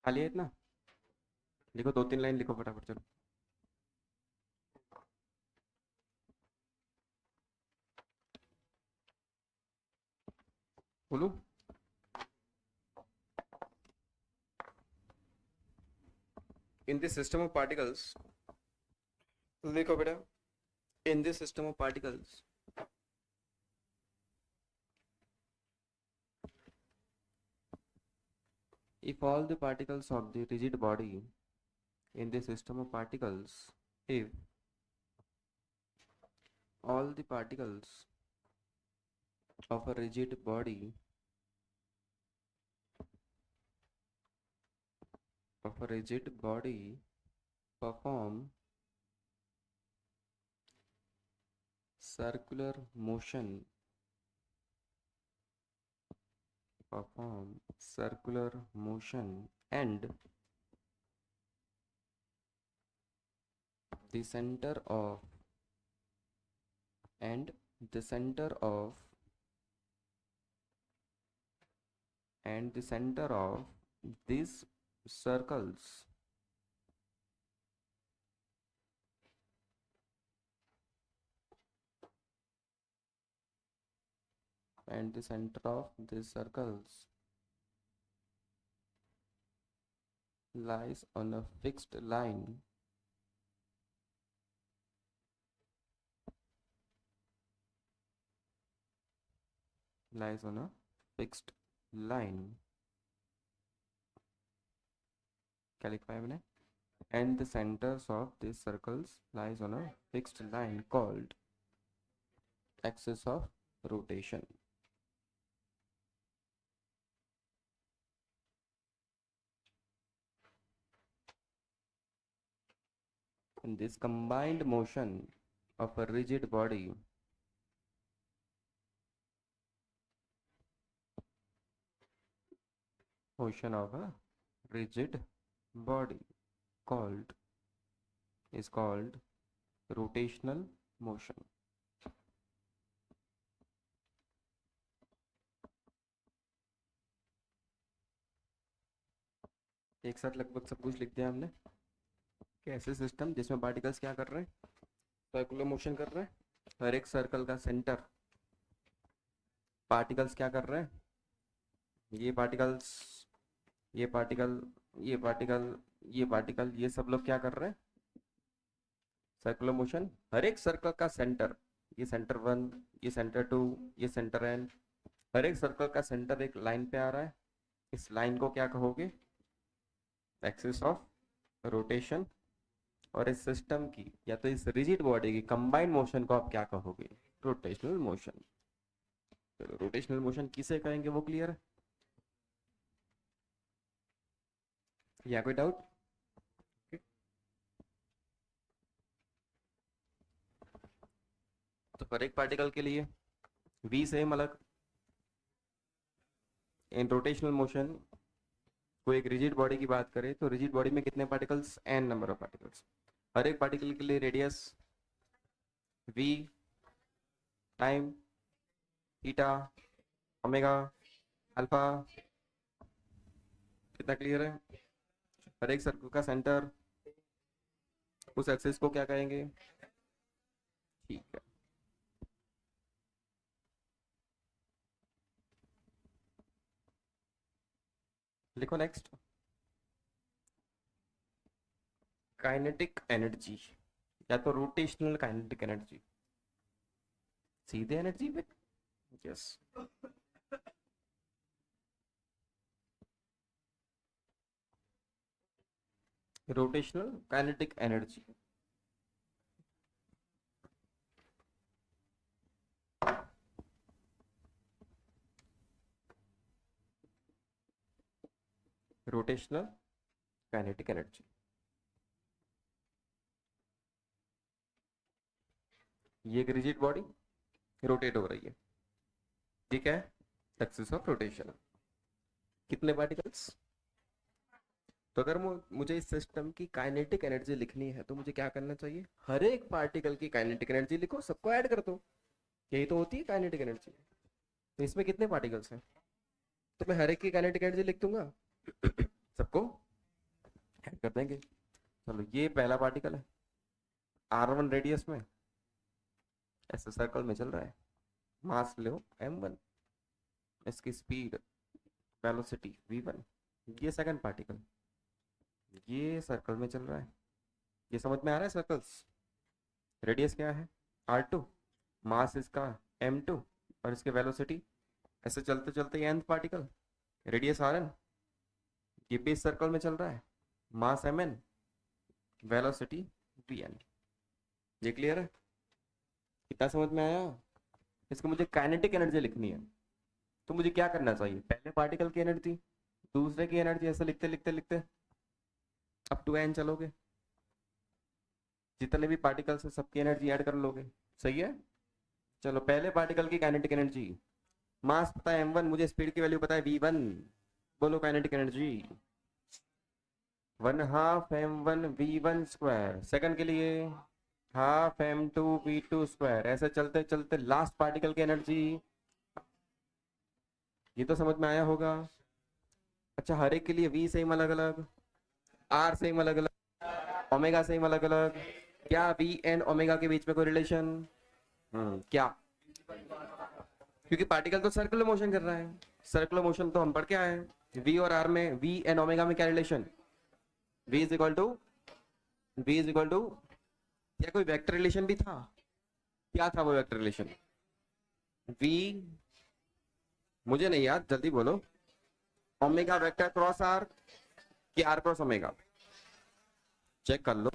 खाली है इतना? लिखो, 2-3 लाइन लिखो फटाफट, चलो। बोलो। In this system of particles, देखो बेटा, in this system of particles, if all the particles of the rigid body in the system of particles, if all the particles of a rigid body perform circular motion, and the center of and the center of these circles lies on a fixed line क्या लिखा है मैंने? And the centers of these circles lies on a fixed line called axis of rotation. And this combined motion of a rigid body called is called rotational motion. एक साथ लगभग सब कुछ लिख दिया हमने। कैसे सिस्टम जिसमें पार्टिकल्स क्या कर रहे हैं? सर्कुलर मोशन कर रहे हैं। हर एक सर्कल का सेंटर, पार्टिकल्स क्या कर रहे हैं? ये पार्टिकल्स, ये पार्टिकल, ये पार्टिकल, ये पार्टिकल, ये सब लोग क्या कर रहे हैं? Circular motion. हर एक सर्कल का सेंटर, ये सेंटर 1, ये सेंटर 2, ये सेंटर n, हर एक सर्कल का सेंटर एक लाइन पे आ रहा है। इस लाइन को क्या कहोगे? Axis of rotation. और इस सिस्टम की या तो इस रिजिड बॉडी की कंबाइंड मोशन को आप क्या कहोगे? Rotational motion. चलो, रोटेशनल मोशन किसे कहेंगे वो क्लियर है? या कोई डाउट? तो हर एक पार्टिकल के लिए v सेम अलग। इन रोटेशनल मोशन कोई एक रिजिड बॉडी की बात करें तो रिजिड बॉडी में कितने particles? n number of particles. हर एक पार्टिकल के लिए radius v time theta omega alpha. कितना क्लियर है? हर एक सर्कल का सेंटर, उस एक्सिस को क्या कहेंगे? ठीक है, लिखो नेक्स्ट। काइनेटिक एनर्जी या तो रोटेशनल काइनेटिक एनर्जी, सीधे एनर्जी पे। Yes, rotational kinetic energy. Rotational kinetic energy, ये एक रिजिड बॉडी रोटेट हो रही है, ठीक है, एक्सिस ऑफ रोटेशन। कितने पार्टिकल्स? तो अगर मुझे इस सिस्टम की काइनेटिक एनर्जी लिखनी है तो मुझे क्या करना चाहिए? हर एक पार्टिकल की काइनेटिक एनर्जी लिखो, सबको ऐड कर दो। यही तो होती है काइनेटिक एनर्जी। तो इसमें कितने पार्टिकल्स हैं? तो मैं हर एक की काइनेटिक एनर्जी लिख दूंगा सबको। ऐड कर देंगे। चलो ये पहला पार्टिकल है r1 रेडियस में, ऐसे सर्कल में चल रहा है, मास लो m1, इसकी स्पीड वेलोसिटी v1। ये सेकंड पार्टिकल, ये सर्कल में चल रहा है, ये समझ में आ रहा है? सर्कल्स रेडियस क्या है r2, मास इसका m2 और इसके वेलोसिटी, ऐसे चलते चलते ये nth पार्टिकल रेडियस rn, ये भी सर्कल में चल रहा है, मास mn, वेलोसिटी vn। ये क्लियर है? कितना समझ में आया? इसको मुझे काइनेटिक एनर्जी लिखनी है, तो मुझे क्या करना चाहिए? पहले पार्टिकल की एनर्जी, दूसरे की एनर्जी, ऐसे लिखते लिखते लिखते अप टू n चलोगे, जितने भी पार्टिकल्स है सबकी एनर्जी ऐड कर लोगे। सही है? चलो पहले पार्टिकल की काइनेटिक एनर्जी, मास पता है m1, मुझे स्पीड की वैल्यू पता है v1, बोलो kinetic energy 1/2 m1 v1 square. Second के लिए 1/2 m2 v2 स्क्वायर। ऐसे चलते चलते लास्ट पार्टिकल की एनर्जी, ये तो समझ में आया होगा। अच्छा, हर एक के लिए v सेम अलग अलग, r सेम अलग अलग, ओमेगा सेम अलग अलग, क्या v एंड ओमेगा के बीच में कोई रिलेशन? क्या? क्योंकि पार्टिकल तो सर्कुलर मोशन कर रहा है, सर्कुलर मोशन तो हम पढ़ के आए हैं। v और r में, v एंड ओमेगा में क्या relation? v is equal to, क्या कोई वेक्टर रिलेशन भी था? क्या था वो वेक्टर रिलेशन? v, मुझे नहीं याद, जल्दी बोलो। ओमेगा वेक्टर क्रॉस r कि r क्रॉस ओमेगा? चेक कर लो।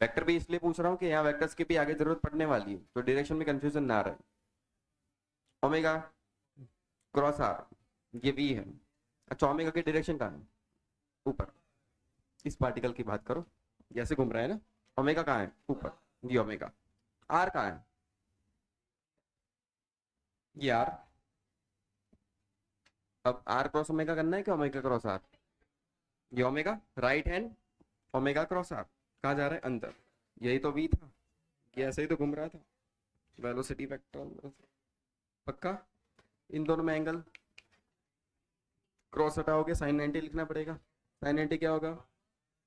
वेक्टर भी इसलिए पूछ रहा हूँ कि यहाँ वेक्टर्स की भी आगे जरूरत पड़ने वाली है, तो डायरेक्शन में कंफ्यूजन ना रहे। ओमेगा क्रॉस r, ये v है। अच्छा, ओमेगा की डायरेक्शन कहाँ है? ऊपर। इस पार्टिकल की बात करो, जैसे घूम रहा है ना, ओमेगा कहाँ है? ऊपर, ये ओमेगा। r कहाँ है? ये r। अब r क्रॉस ओमेगा करना है कि ओमेगा क्रॉस r? ये omega right hand, omega cross r कहाँ जा रहा है? अंदर। यही तो v था, ये ऐसे ही तो घूम रहा था, वेलोसिटी वेक्टर। पक्का? इन दोनों में एंगल क्रॉस हटाओगे, sin 90 लिखना पड़ेगा। sin 90 क्या होगा?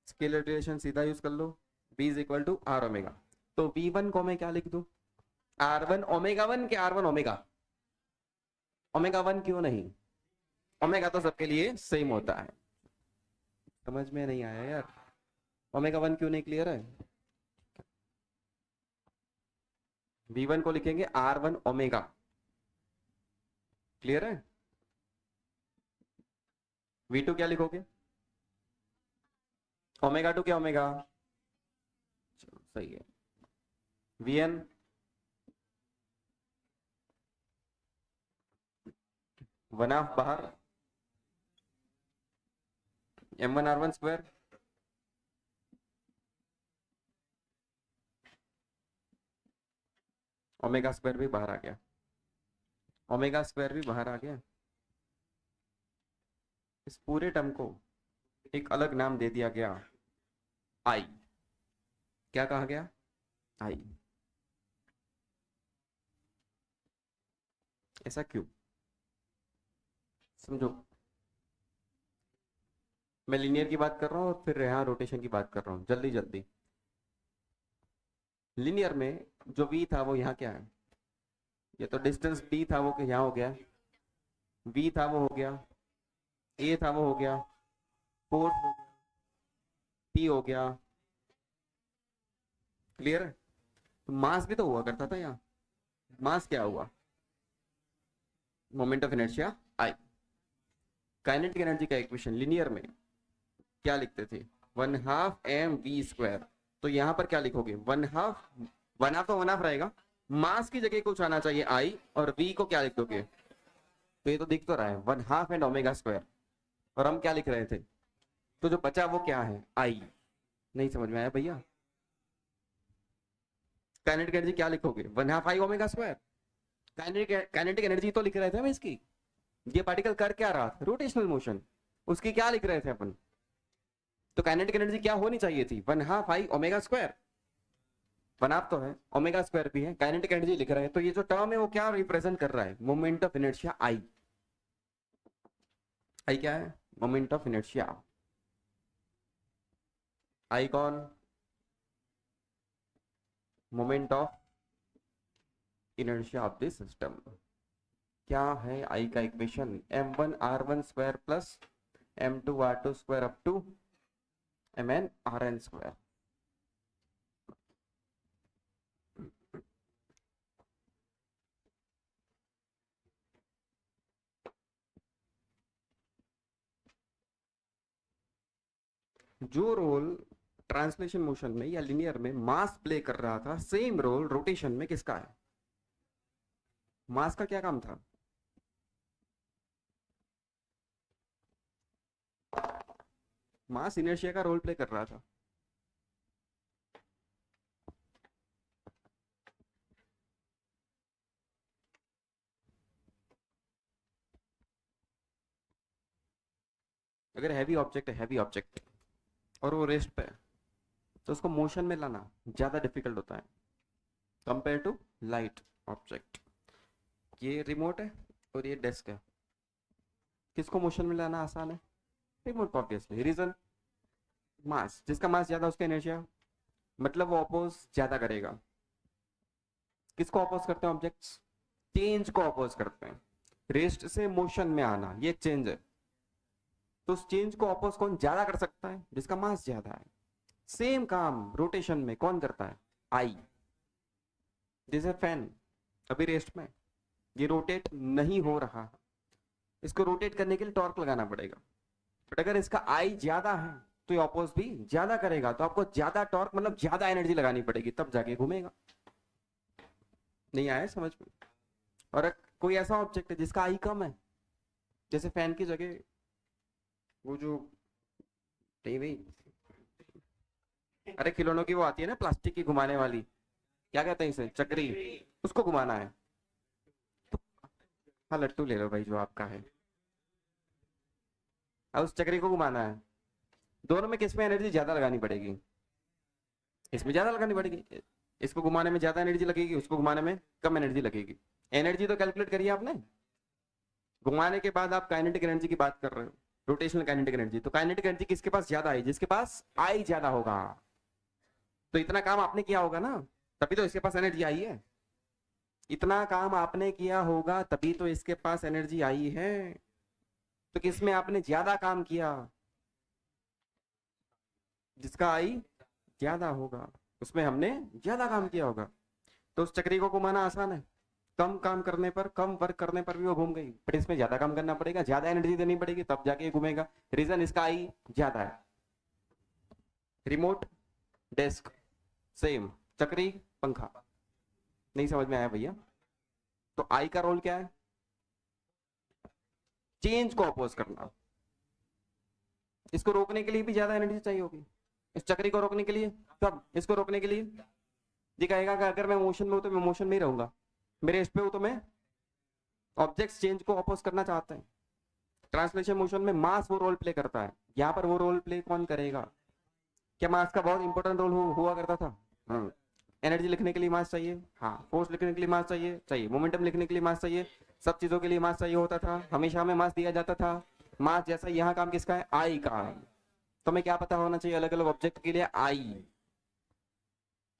स्केलर रिलेशन सीधा यूज कर लो, v is equal to r omega. तो v1 को मैं क्या लिख दूं? r1 ओमेगा 1 के r1 ओमेगा? ओमेगा 1 क्यों नहीं? ओमेगा तो सबके लिए सेम होता है। समझ में नहीं आया यार? ओमेगा 1 क्यों नहीं? क्लियर है? v1 को लिखेंगे r1 ओमेगा। क्लियर है? v2 क्या लिखोगे? ओमेगा 2 क्या ओमेगा? चलो सही है। vn वन हाफ बाहर, m1 r1 square, omega square भी बाहर आ गया, ओमेगा स्क्वायर भी बाहर आ गया। इस पूरे टर्म को एक अलग नाम दे दिया गया, आई। क्या कहा गया? आई। ऐसा क्यों? समझो, मैं लीनियर की बात कर रहा हूँ और फिर यहाँ रोटेशन की बात कर रहा हूँ, जल्दी जल्दी। लीनियर में जो v था वो यहाँ क्या है? ये तो डिस्टेंस d था, वो यहाँ हो गया, v था वो हो गया, a था वो हो गया, फोर्स हो गया, p हो गया। क्लियर है? तो मास भी तो हुआ करता था यहाँ। मास क्या हुआ? Moment of inertia I। Kinetic energy का इक्वेशन लीनियर में क्या लिखते थे? 1/2 mv स्क्वायर। तो यहाँ पर क्या लिखोगे? 1/2, 1/2 तो 1/2 रहेगा, मास की जगह कुछ आना चाहिए I, और v को क्या लिख दोगे? तो ये तो दिख तो रहा है 1/2 एंड ओमेगा स्क्वायर, और हम क्या लिख रहे थे? तो जो बचा वो क्या है? I। नहीं समझ में आया भैया? काइनेटिक एनर्जी क्या लिखोगे? 1/2 I omega square. Kinetic energy तो लिख रहे थे हम इसकी, ये पार्टिकल कर क्या रहा था? Rotational motion. उसकी क्या लिख रहे थे अपन? तो काइनेटिक एनर्जी क्या होनी चाहिए थी? 1/2 I ओमेगा स्क्वायर। 1/2 तो है, ओमेगा स्क्वायर भी है, काइनेटिक एनर्जी लिख रहे हैं, तो ये जो टर्म है वो क्या रिप्रेजेंट कर रहा है? Moment of inertia I। I क्या है? Moment of inertia. आई कौन, moment of inertia of this system. क्या है आई का equation, m1r1 square plus m2r2 square up to mn square. जो रोल ट्रांसलेशन मोशन में या लिनियर में मास प्ले कर रहा था, सेम रोल रोटेशन में किसका है। मास का क्या काम था, मास इनर्शिया का रोल प्ले कर रहा था। अगर हैवी ऑब्जेक्ट है, हैवी ऑब्जेक्ट और वो रेस्ट पे है, तो उसको मोशन में लाना ज्यादा डिफिकल्ट होता है कंपेयर टू लाइट ऑब्जेक्ट। ये रिमोट है और ये डेस्क है, किसको मोशन में लाना आसान है, रिमोट ऑब्वियसली। रीजन, मास, जिसका मास ज्यादा उसका इनर्शिया, मतलब वो अपोज ज्यादा करेगा। किसको अपोज करते हैं ऑब्जेक्ट्स, चेंज को अपोज करते हैं। रेस्ट से मोशन में आना ये चेंज है, तो उस चेंज को अपोज कौन ज्यादा कर सकता है, जिसका मास ज्यादा है। सेम काम रोटेशन में कौन करता है, आई। जैसे फैन अभी रेस्ट में, ये रोटेट नहीं हो रहा, इसको रोटेट करने के लिए टॉर्क लगाना पड़ेगा। बट अगर इसका आई ज्यादा है तो ये ऑपोज भी ज्यादा करेगा, तो आपको ज्यादा टॉर्क मतलब ज्यादा एनर्जी लगानी पड़ेगी, तब जाके घूमेगा। नहीं आया समझ में। और कोई ऐसा ऑब्जेक्ट है जिसका आई कम है, जैसे फैन की जगह वो जो टीवी, अरे खिलौनों की वो आती है ना प्लास्टिक की घुमाने वाली, क्या कहते हैं इसे, चक्री, उसको घुमाना है तो हाँ लट्टू ले लो भाई जो आपका है, अब उस चक्री को घुमाना है। दोनों में किस में एनर्जी ज्यादा लगानी पड़ेगी, इसमें ज्यादा लगानी पड़ेगी। इसको घुमाने में ज्यादा एनर्जी लगेगी, उसको घुमाने में कम एनर्जी लगेगी। एनर्जी तो कैलकुलेट करिए आपने, घुमाने के बाद आप काइनेटिक एनर्जी की बात कर रहे हो, रोटेशनल काइनेटिक एनर्जी। तो काइनेटिक एनर्जी किसके पास ज्यादा है, जिसके पास आई ज्यादा होगा। तो इतना काम आपने किया होगा ना, तभी तो इसके पास एनर्जी आई है। इतना काम आपने किया होगा तभी तो इसके पास एनर्जी आई है। तो किसमें आपने ज्यादा काम किया, जिसका आई ज्यादा होगा उसमें हमने ज्यादा काम किया होगा। तो उस चक्री को घुमाना आसान है, कम काम करने पर, कम वर्क करने पर भी वो घूम गई। बट इसमें ज्यादा काम करना पड़ेगा, ज्यादा एनर्जी देनी पड़ेगी, तब जाके घूमेगा। रीजन इसका आई ज्यादा है। रिमोट, डेस्क सेम, चक्री, पंखा। नहीं समझ में आया भैया। तो आई का रोल क्या है, चेंज को अपोज करना। इसको रोकने के लिए भी ज्यादा एनर्जी चाहिए होगी, इस चक्री को रोकने के लिए, कब, इसको रोकने के लिए। ये कहेगा कि अगर मैं मोशन में हूं तो मैं मोशन में ही रहूंगा, मेरे इस पे हूं तो मैं ऑब्जेक्ट्स चेंज को अपोज करना चाहते हैं। ट्रांसलेशन मोशन में मास वो रोल प्ले करता है, यहाँ पर वो रोल प्ले कौन करेगा। क्या मास का बहुत इंपॉर्टेंट रोल हुआ करता था। एनर्जी लिखने के लिए मास चाहिए, हाँ, फोर्स लिखने के लिए मास चाहिए, मोमेंटम लिखने के लिए मास चाहिए, सब चीजों के लिए मास चाहिए होता था, हमेशा हमें मास दिया जाता था। मास जैसा यहाँ काम किसका है, आई का। तो हमें क्या पता होना चाहिए अलग अलग ऑब्जेक्ट के लिए आई।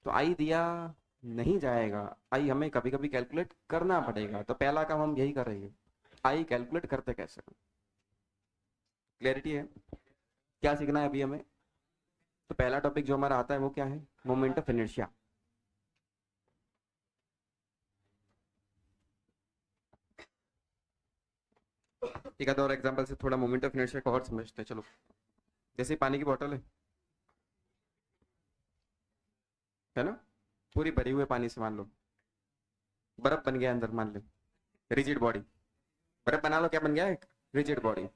तो आई दिया नहीं जाएगा, आई हमें कभी कभी कैलकुलेट करना पड़ेगा। तो पहला काम हम यही कर रहे हैं, आई कैलकुलेट करते कैसे। क्लैरिटी है, क्या सीखना है अभी हमें। तो पहला टॉपिक जो हमारा आता है वो क्या है, मोमेंट ऑफ इनर्शिया। एक आधा और एग्जांपल से थोड़ा मोमेंट ऑफ इनर्शिया को और समझते हैं। चलो, जैसे पानी की बोतल है ना, पूरी भरी हुई पानी से, मान लो बर्फ बन गया अंदर, मान लो रिजिड बॉडी, बर्फ बना लो, क्या बन गया, एक रिजिड बॉडी।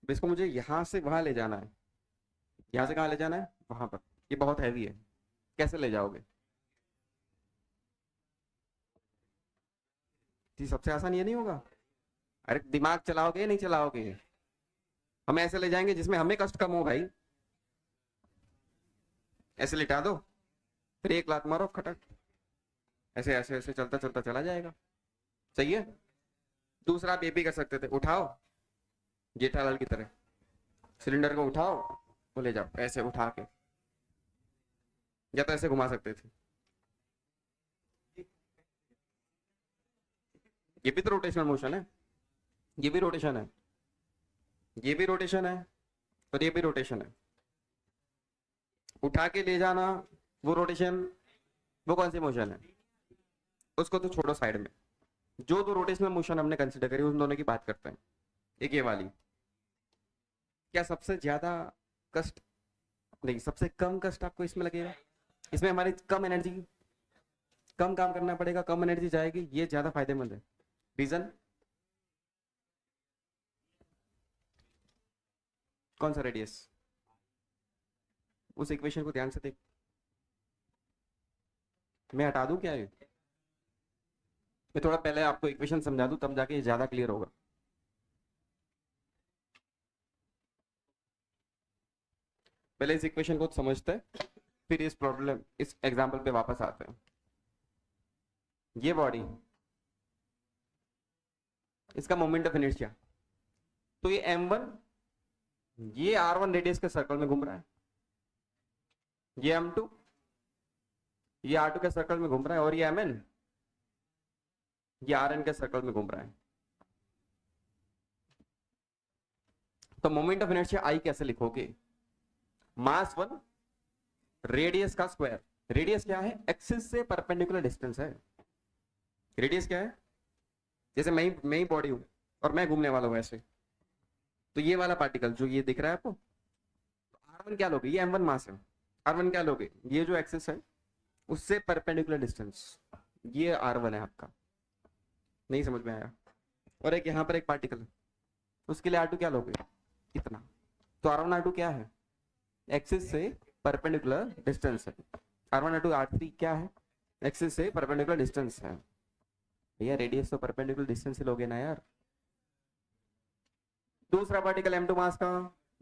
इसको मुझे यहाँ से वहां ले जाना है, यहाँ से कहाँ ले जाना है, वहां पर। ये बहुत हैवी है, कैसे ले जाओगे। जी सबसे आसान ये नहीं होगा, अरे दिमाग चलाओगे नहीं चलाओगे। हम ऐसे ले जाएंगे जिसमें हमें कष्ट कम हो भाई, ऐसे लिटा दो, फिर एक लात मारो खटक, ऐसे ऐसे ऐसे चलता चलता चला जाएगा। सही है। दूसरा आप ये भी कर सकते थे, उठाओ जेठालाल की तरह, सिलेंडर को उठाओ, वो ले जाओ ऐसे उठा के, या तो ऐसे घुमा सकते थे, ये भी तो रोटेशनल मोशन है, ये भी रोटेशन है, ये भी रोटेशन है और ये भी रोटेशन है। उठा के ले जाना वो रोटेशन, वो कौन सी मोशन है, उसको तो छोड़ो साइड में। जो दो रोटेशनल मोशन हमने कंसिडर करी उन दोनों की बात करते हैं। एक ये वाली, क्या सबसे ज्यादा कष्ट नहीं, सबसे कम कष्ट आपको इसमें लगेगा, इसमें हमारी कम एनर्जी, कम काम करना पड़ेगा, कम एनर्जी जाएगी, ये ज्यादा फायदेमंद है। रीजन कौन सा, रेडियस। उस इक्वेशन को ध्यान से देख, मैं हटा दूं क्या ये, मैं थोड़ा पहले आपको इक्वेशन समझा दूं तब जाके ये ज्यादा क्लियर होगा। पहले इस इक्वेशन को समझते हैं, फिर इस प्रॉब्लम, इस एग्जांपल पे वापस आते हैं। ये बॉडी, इसका मोमेंट ऑफ इनर्शिया, तो ये m1, ये r1 रेडियस के सर्कल में घूम रहा है, ये m2, ये r2 के सर्कल में घूम रहा है, और ये mn, ये rn के सर्कल में घूम रहा है। तो मोमेंट ऑफ इनर्शिया I कैसे लिखोगे, मास 1 रेडियस का स्क्वायर। रेडियस क्या है, एक्सिस से परपेंडिकुलर डिस्टेंस है। रेडियस क्या है, जैसे मैं ही बॉडी हूं और मैं घूमने वाला हूं ऐसे, तो ये वाला पार्टिकल जो ये दिख रहा है आपको, r1 क्या लोगे, ये m1 मास है, r1 क्या लोगे, ये जो एक्सिस है उससे परपेंडिकुलर डिस्टेंस, ये r1 है आपका। नहीं समझ में आया। और एक यहाँ पर एक पार्टिकल है, उसके लिए r2 क्या लोगे, इतना। तो r1 r2 क्या है, एक्सिस से परपेंडिकुलर डिस्टेंस है। r1 r2 r3 क्या है, एक्सिस से परपेंडिकुलर डिस्टेंस है। भैया रेडियस तो परपेंडिकुलर डिस्टेंस से लोगे ना यार। दूसरा पार्टिकल m2 मास का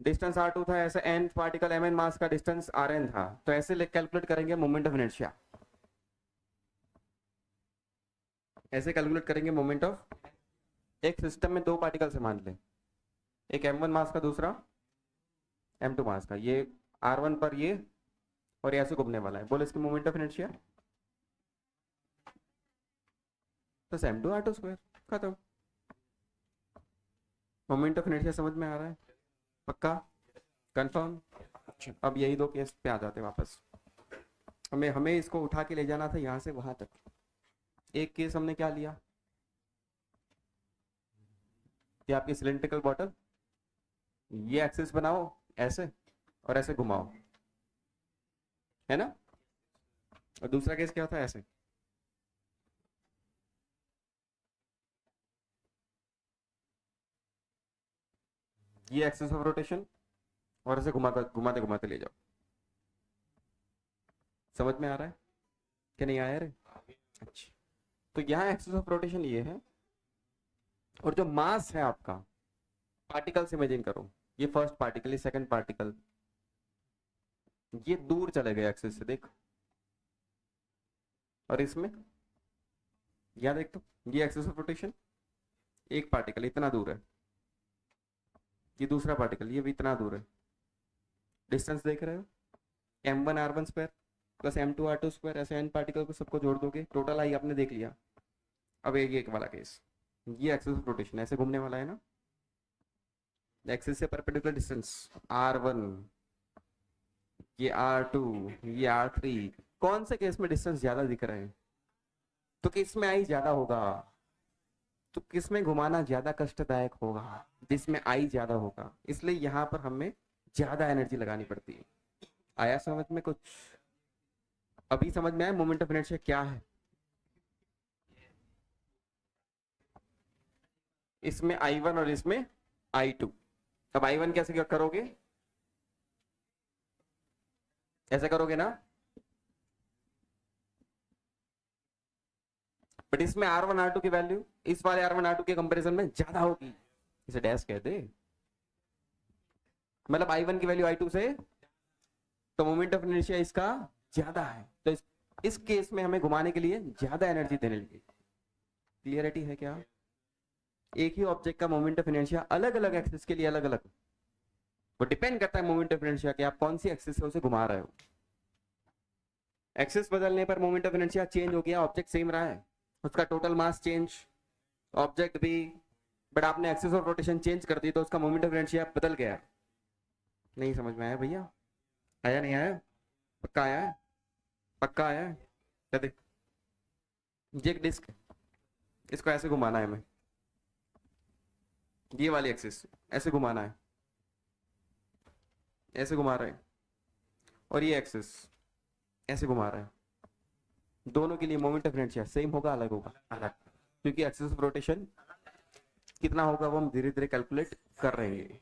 डिस्टेंस r2 था, ऐसे n पार्टिकल mn मास का डिस्टेंस rn था, तो ऐसे कैलकुलेट करेंगे मोमेंट ऑफ इनर्शिया, ऐसे कैलकुलेट करेंगे मोमेंट ऑफ। एक सिस्टम में दो पार्टिकल से मान ले, एक m1 मास का, दूसरा m2 मास का, ये r1 पर ये, और ये ऐसे घूमने वाला है, बोले इसकी मोमेंट ऑफ इनर्शिया तो m2 r2 स्क्वायर, खत्म। मोमेंट ऑफ इनर्शिया समझ में आ रहा है, पक्का, कंफर्म। अब यही दो केस पे आ जाते हैं वापस। हमें इसको उठा के ले जाना था यहाँ से वहां तक। एक केस हमने क्या लिया, कि आपकी सिलेंड्रिकल बॉटल, ये एक्सिस बनाओ ऐसे और ऐसे घुमाओ, है ना। और दूसरा केस क्या था, ऐसे, ये एक्सिस ऑफ रोटेशन, और ऐसे घुमाते घुमाते ले जाओ। समझ में आ रहा है कि नहीं आया रे। अच्छा, तो यहाँ एक्सिस ऑफ रोटेशन ये है, और जो मास है आपका, पार्टिकल से इमेजिन करो, ये फर्स्ट पार्टिकल, ये सेकंड पार्टिकल, ये दूर चले गए एक्सिस से, देख। और इसमें यहाँ देख, तो ये एक्सिस ऑफ रोटेशन, एक पार्टिकल इतना दूर है, ये दूसरा पार्टिकल ये भी इतना दूर है, डिस्टेंस देख रहे हो, m1 r1 square plus m2 r2 square, ऐसे n पार्टिकल को सबको जोड़ दोगे, टोटल आई आपने देख लिया। अब एक वाला केस, ये एक्सिस ऑफ रोटेशन ऐसे घूमने वाला है ना, एक्सिस से परपेंडिकुलर डिस्टेंस r1, ये r2, ये r3, कौन से केस में डिस्टेंस ज्यादा दिख रहे हैं, तो किस में आई ज्यादा होगा, तो किस में घुमाना ज्यादा कष्टदायक होगा, जिसमें आई ज्यादा होगा, इसलिए यहाँ पर हमें ज्यादा एनर्जी लगानी पड़ती है। आया समझ में कुछ, अभी समझ में आया मोमेंट ऑफ इनर्शिया क्या है। इसमें I1 और इसमें I2। अब I1 कैसे क्या करोगे, ऐसे करोगे ना, बट इसमें R1 R2 की वैल्यू इस वाले R1 R2 के कंपैरिजन में ज्यादा होगी, इसे डैश कहते, मतलब I1 की वैल्यू I2 से, तो मोमेंट ऑफ इनर्शिया इसका ज्यादा है, तो इस केस में हमें घुमाने के लिए ज्यादा एनर्जी देने लगी। क्लियरिटी है क्या। एक ही ऑब्जेक्ट का मोमेंट ऑफ इनर्शिया अलग अलग एक्सिस के लिए अलग अलग, वो डिपेंड करता है मोमेंट ऑफ इनर्शिया कि आप कौन सी एक्सिस से उसे घुमा रहे हो। एक्सिस बदलने पर मोमेंट ऑफ इनर्शिया चेंज हो गया, ऑब्जेक्ट सेम रहा है, उसका टोटल मास चेंज, ऑब्जेक्ट भी, बट आपने एक्सिस ऑफ रोटेशन चेंज कर दी तो उसका मोमेंट ऑफ इनर्शिया बदल गया। नहीं समझ में आया भैया? आया नहीं आया? पक्का आया है? पक्का आया है? क्या देख, ये एक डिस्क है, इसको ऐसे घुमाना है हमें, ये वाली एक्सिस ऐसे घुमाना है, ऐसे घुमा रहे हैं, और ये एक्सिस ऐसे घुमा रहा है, दोनों के लिए मोमेंट ऑफ इनर्शिया सेम होगा अलग होगा? अलग, क्योंकि एक्सिस ऑफ रोटेशन कितना होगा वो हम धीरे धीरे कैलकुलेट कर रहे हैं।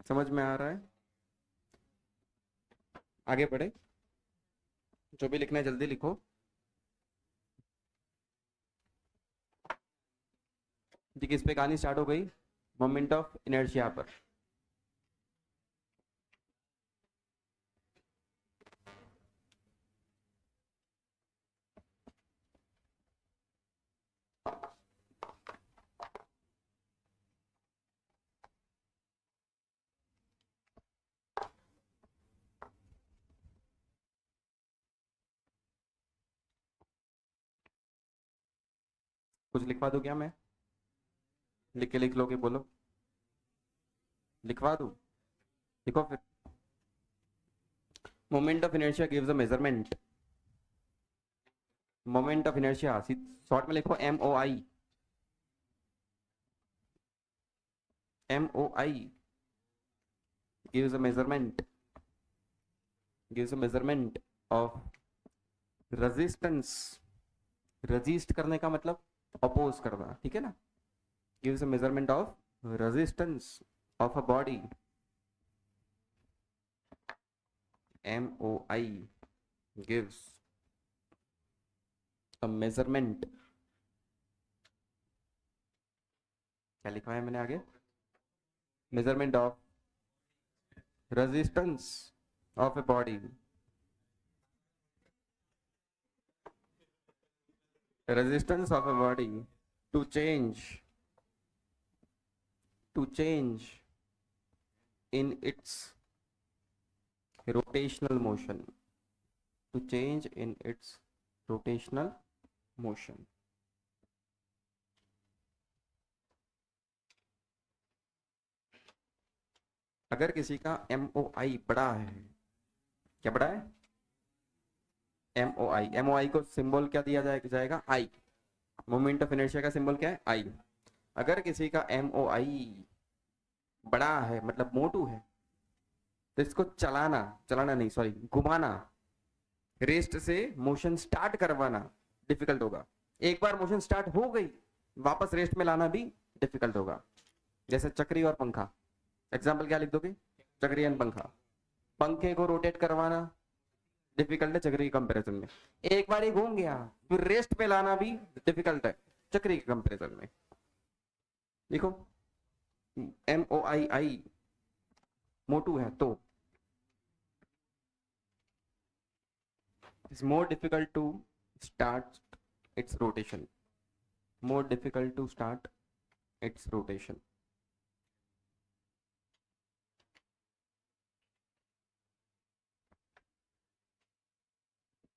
समझ में आ रहा है? आगे बढ़े, जो भी लिखना है जल्दी लिखो। ठीक है, इस पे कहानी स्टार्ट हो गई मोमेंट ऑफ इनर्शिया पर। कुछ लिखवा दूं क्या मैं? लिख के लिख लोगे? बोलो, लिखवा दूं? लिखो फिर। Moment of inertia gives a measurement, moment of inertia short में लिखो MOI, MOI gives a measurement, gives a measurement of resistance, resist करने का मतलब oppose करना, ठीक है ना? gives a measurement of resistance of a body, MOI gives a measurement, क्या लिखा है मैंने आगे? measurement of resistance of a body, resistance of a body to change in its rotational motion, to change in its rotational motion. अगर किसी का MOI बड़ा है, क्या बड़ा है? MOI को सिंबल क्या दिया जाएगा? I। मोमेंट ऑफ इनर्शिया का सिंबल क्या है? I। अगर किसी का MOI बड़ा है मतलब मोटू है, तो इसको चलाना नहीं सॉरी घुमाना, रेस्ट से मोशन स्टार्ट करवाना डिफिकल्ट होगा। एक बार मोशन स्टार्ट हो गई वापस रेस्ट में लाना भी डिफिकल्ट होगा। जैसे चक्री और पंखा, एग्जाम्पल क्या लिख दोगे? चक्री एंड पंखा। पंखे को रोटेट करवाना डिफिकल्ट है चक्री के कंपैरिजन में, एक बार ही घूम गया फिर रेस्ट पे लाना भी डिफिकल्ट है चक्री के कंपैरिजन में। देखो MOI मोटू है तो it's more difficult to start its rotation, more difficult to start its rotation.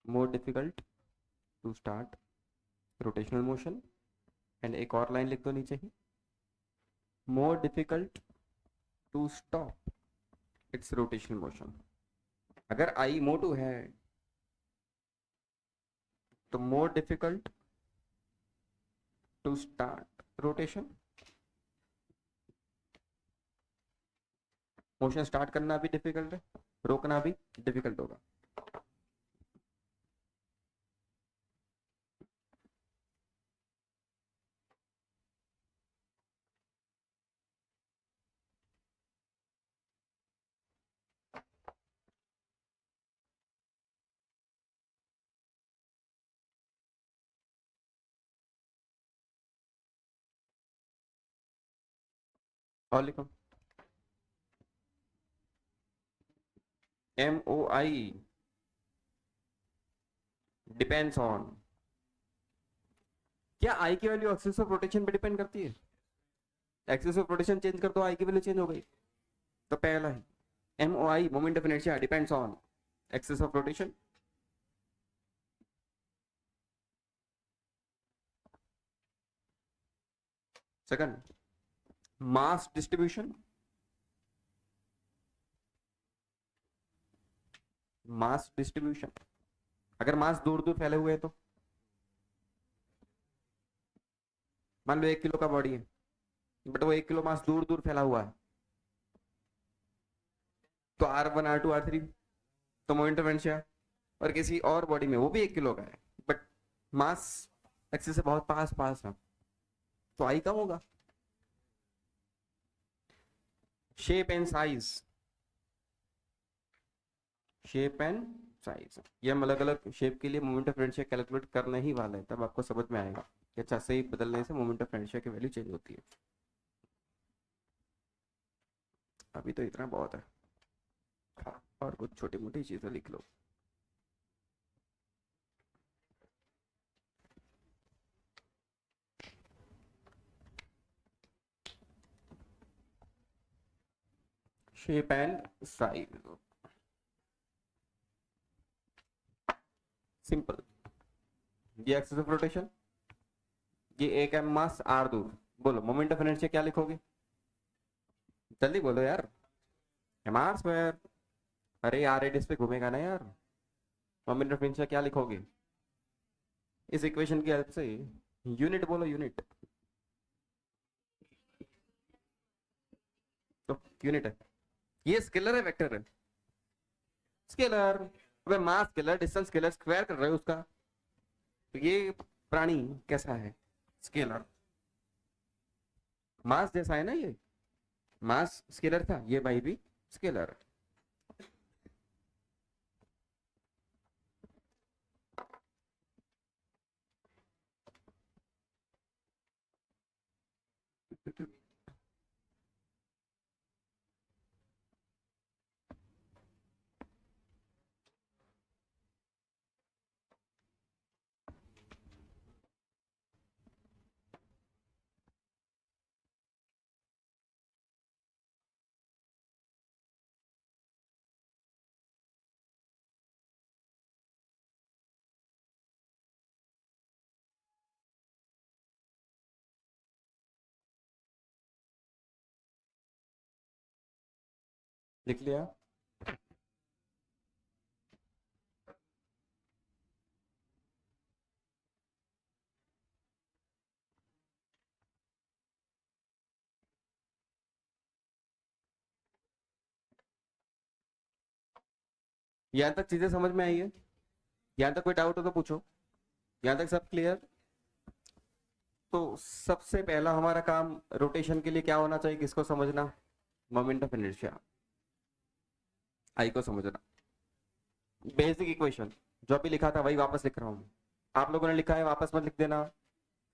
More difficult to start rotational motion, and एक और लाइन लिख दो नीचे ही, more difficult to stop its rotational motion। अगर I मोटू है तो more difficult to start rotation, motion start करना भी डिफिकल्ट है, रोकना भी डिफिकल्ट होगा। और लिखो MOI डिपेंड्स ऑन, क्या आई की वैल्यू एक्सिस ऑफ रोटेशन पे डिपेंड करती है? एक्सिस ऑफ रोटेशन चेंज कर दो आई की वैल्यू चेंज हो गई। तो पहला ही MOI moment of inertia depends on axis of rotation. Second, mass distribution, mass distribution, अगर मास दूर दूर फैले हुए हैं तो मान लो 1 किलो का बॉडी है बट वो 1 किलो मास दूर दूर फैला हुआ है, तो R1 R2 R3 तो मोमेंट ऑफ इनर्शिया। और किसी और बॉडी में वो भी 1 किलो का है बट मास एक्सिस से बहुत पास पास है, तो आई कम होगा। Shape and size, shape and size, ये हम अलग अलग शेप के लिए मोमेंट ऑफ इनर्शिया कैलकुलेट करने ही वाले हैं, तब आपको समझ में आएगा कि अच्छा से बदलने से मोमेंट ऑफ इनर्शिया की वैल्यू चेंज होती है। अभी तो इतना बहुत है, हाँ, और कुछ छोटी मोटी चीजें लिख लो। Shape and size, simple. ये एक्सिस ऑफ रोटेशन, ये एक है मास आर दूर, बोलो मोमेंट ऑफ इनर्शिया क्या लिखोगे, जल्दी बोलो यार। एम आर स्क्वायर, अरे आर रेडियस पे घूमेगा ना यार, मोमेंट ऑफ इनर्शिया क्या लिखोगे इस इक्वेशन की हेल्प से, यूनिट बोलो यूनिट, तो यूनिट है, ये स्केलर है वेक्टर है, स्केलर, अबे मास स्केलर डिस्टेंस स्केलर स्क्वायर कर रहे हो उसका, तो ये प्राणी कैसा है, स्केलर, मास जैसा है ना, ये मास स्केलर था, ये भाई भी स्केलर। लिख लिया, यहां तक चीजें समझ में आई है, यहां तक कोई डाउट हो तो पूछो, यहां तक सब क्लियर। तो सबसे पहला हमारा काम रोटेशन के लिए क्या होना चाहिए, किसको समझना, मोमेंट ऑफ इनर्शिया, आई को समझना। बेसिक इक्वेशन जो अभी लिखा था वही वापस लिख रहा हूं, आप लोगों ने लिखा है वापस मत लिख देना,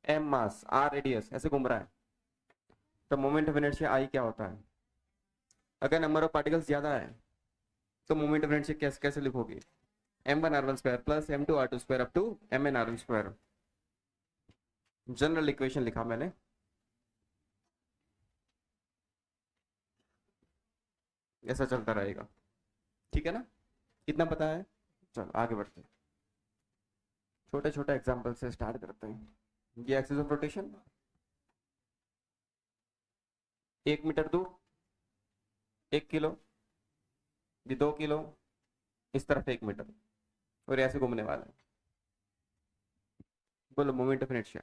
एम मास आर रेडियस ऐसे घूम रहा है, तो मोमेंट ऑफ इनर्शिया आई क्या होता है, अगर नंबर ऑफ पार्टिकल्स ज्यादा है तो मोमेंट ऑफ इनर्शिया कैसे कैसे लिखोगे, m1r1 square plus m2r2 square up to mn r1 square, general equation लिखा मैंने। ऐसा चलता रहेगा, ठीक है ना, कितना पता है, चलो आगे बढ़ते हैं, छोटे छोटे एग्जांपल से स्टार्ट करते हैं। ये एक्सिस ऑफ रोटेशन, 1 मीटर दूर 1 किलो, ये 2 किलो, इस तरफ 1 मीटर, और ऐसे घूमने वाला है, बोलो moment of inertia.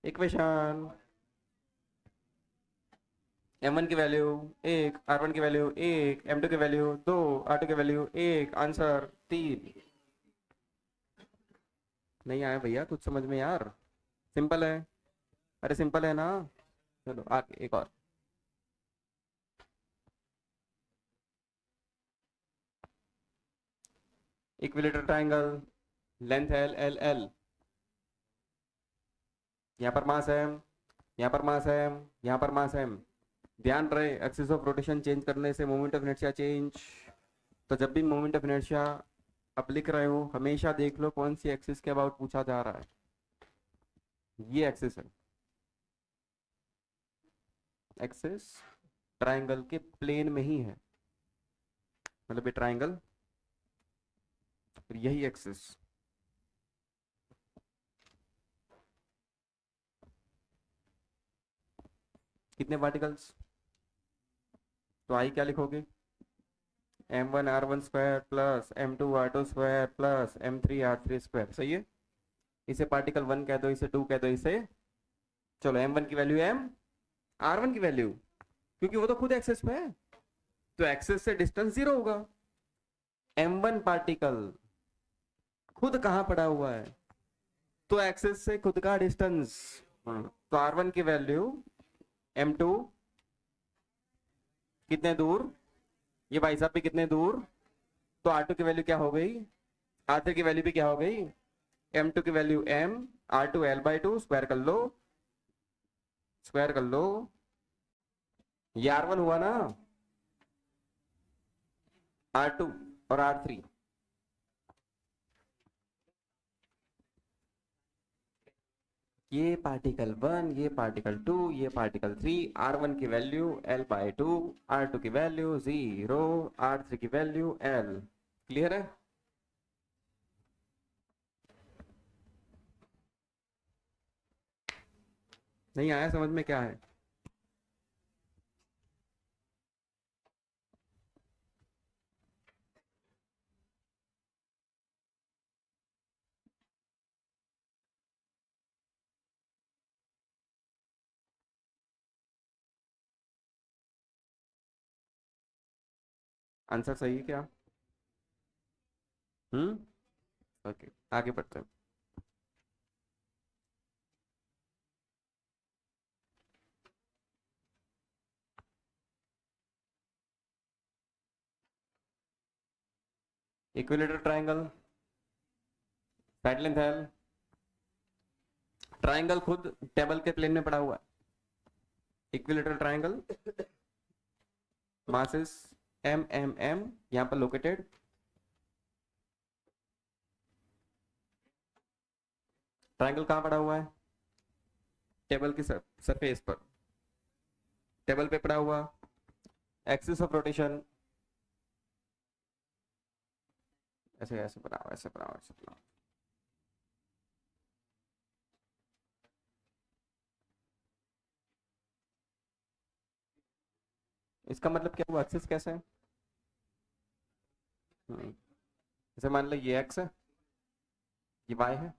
Equation, m1 की वैल्यू 1, r1 की वैल्यू 1, m2 की वैल्यू 2, r2 की वैल्यू 1, आंसर 3। नहीं आया भैया कुछ समझ में यार, सिंपल है, अरे सिंपल है ना, चलो आगे एक और। Equilateral triangle, length L L L, यहाँ पर मास है, यहाँ पर मास है, यहाँ पर मास है, ध्यान रहे एक्सिस ऑफ रोटेशन चेंज करने से मोमेंट ऑफ इनर्शिया चेंज, तो जब भी मोमेंट ऑफ इनर्शिया आप लिख रहे हो हमेशा देख लो कौन सी एक्सिस के अबाउट पूछा जा रहा है, ये एक्सिस है, एक्सिस ट्राइंगल के प्लेन में ही है, मतलब ये ट्राइंगल यही एक्सिस, कितने पार्टिकल्स, तो आई क्या लिखोगे, m1r1 square plus m2r2 square plus m3r3 square, सही है। इसे पार्टिकल 1 कह दो, इसे 2 कह दो, इसे, चलो m1 की वैल्यू m, r1 की वैल्यू, क्योंकि वो तो खुद एक्सेस पे है, तो एक्सेस से डिस्टेंस 0 होगा। m1 पार्टिकल खुद कहां पड़ा हुआ है, तो एक्सेस से खुद का डिस्टेंस, तो r1 की वैल्यू m2 कितने दूर, ये भाई साहब भी कितने दूर, तो r2 की वैल्यू क्या हो गई, r3 की वैल्यू भी क्या हो गई, m2 की value m, r2 l/2, square कर लो, स्क्वायर कर लो, ये r1 हुआ ना, r2 और r3, ये पार्टिकल 1, ये पार्टिकल 2, ये पार्टिकल 3, r1 की वैल्यू l/2, r2 की वैल्यू 0, r3 की वैल्यू l, क्लियर है। नहीं आया समझ में क्या है, आंसर सही है क्या, ओके आगे बढ़ते हैं। Equilateral triangle, side length L, triangle खुद टेबल के प्लेन में पड़ा हुआ है, equilateral triangle, masses m m m यहां पर लोकेटेड, ट्रायंगल कहां पड़ा हुआ है, टेबल की सरफेस पर, टेबल पे पड़ा हुआ, एक्सिस ऑफ रोटेशन, ऐसे ऐसे बनाओ, ऐसे बनाओ, ऐसे बनाओ, इसका मतलब क्या हुआ, एक्सिस कैसे है, जैसे मान लो ये x है, ये y है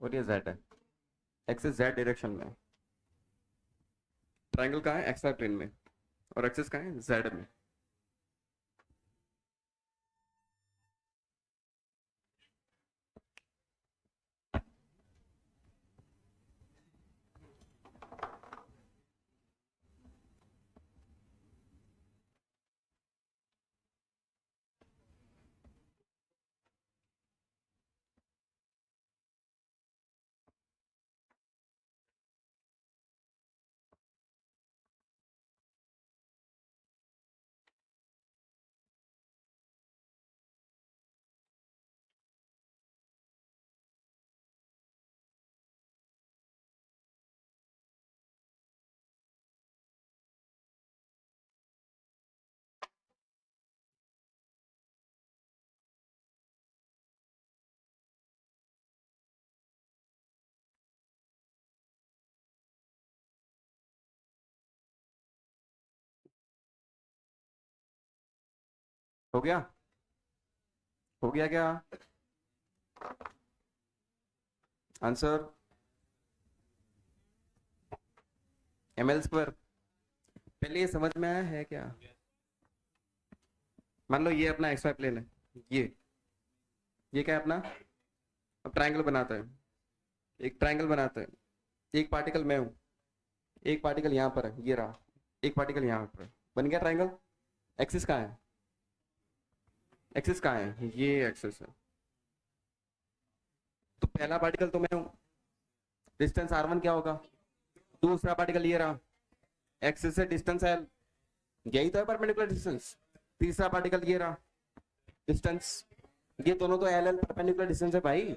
और ये z है, एक्सिस z डायरेक्शन में, ट्रायंगल कहाँ है, xy प्लेन में, और एक्सिस कहाँ है, z में। हो गया, हो गया क्या आंसर, ml स्क्वायर, पहले ये समझ में आया है क्या, मान लो ये अपना एक्स वाई प्लेन है, ये क्या है अपना, अब ट्रायंगल बनाता है, एक ट्रायंगल बनाता है, एक पार्टिकल मैं हूं, एक पार्टिकल यहाँ पर है, ये रहा, एक पार्टिकल यहाँ पर है, बन गया ट्रायंगल, एक्सिस कहाँ है, एक्सिस कहाँ है, ये एक्सिस है, तो पहला पार्टिकल तो मैं हूं, डिस्टेंस r1 क्या होगा, दूसरा पार्टिकल ये रहा, एक्सिस से डिस्टेंस है, यही तो है परपेंडिकुलर डिस्टेंस, तीसरा पार्टिकल ये रहा, डिस्टेंस, ये दोनों तो एल एल परपेंडिकुलर डिस्टेंस है भाई,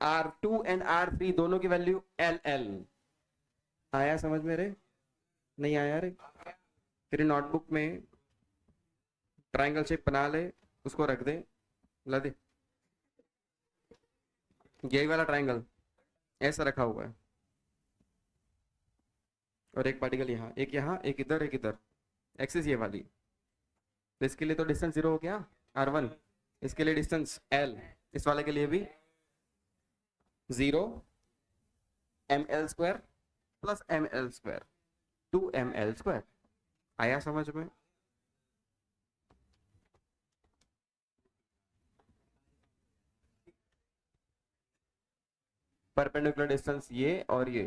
r2 एंड r3 दोनों की वैल्यू एल एल, आया समझ में रे, नहीं आया रे, तेरी नोटबुक में ट्रायंगल शेप बना ले, उसको रख दे, ला दे, यही वाला ट्रायंगल ऐसा रखा हुआ है, और एक पार्टिकल यहाँ, एक इधर, एक इधर, एक्सिस ये वाली। तो इसके लिए तो डिस्टेंस 0 हो गया, r1। इसके लिए डिस्टेंस l, इस वाले के लिए भी 0 ml² प्लस ml², 2ml²। आया समझ में? परपेंडिकुलर डिस्टेंस ये और ये,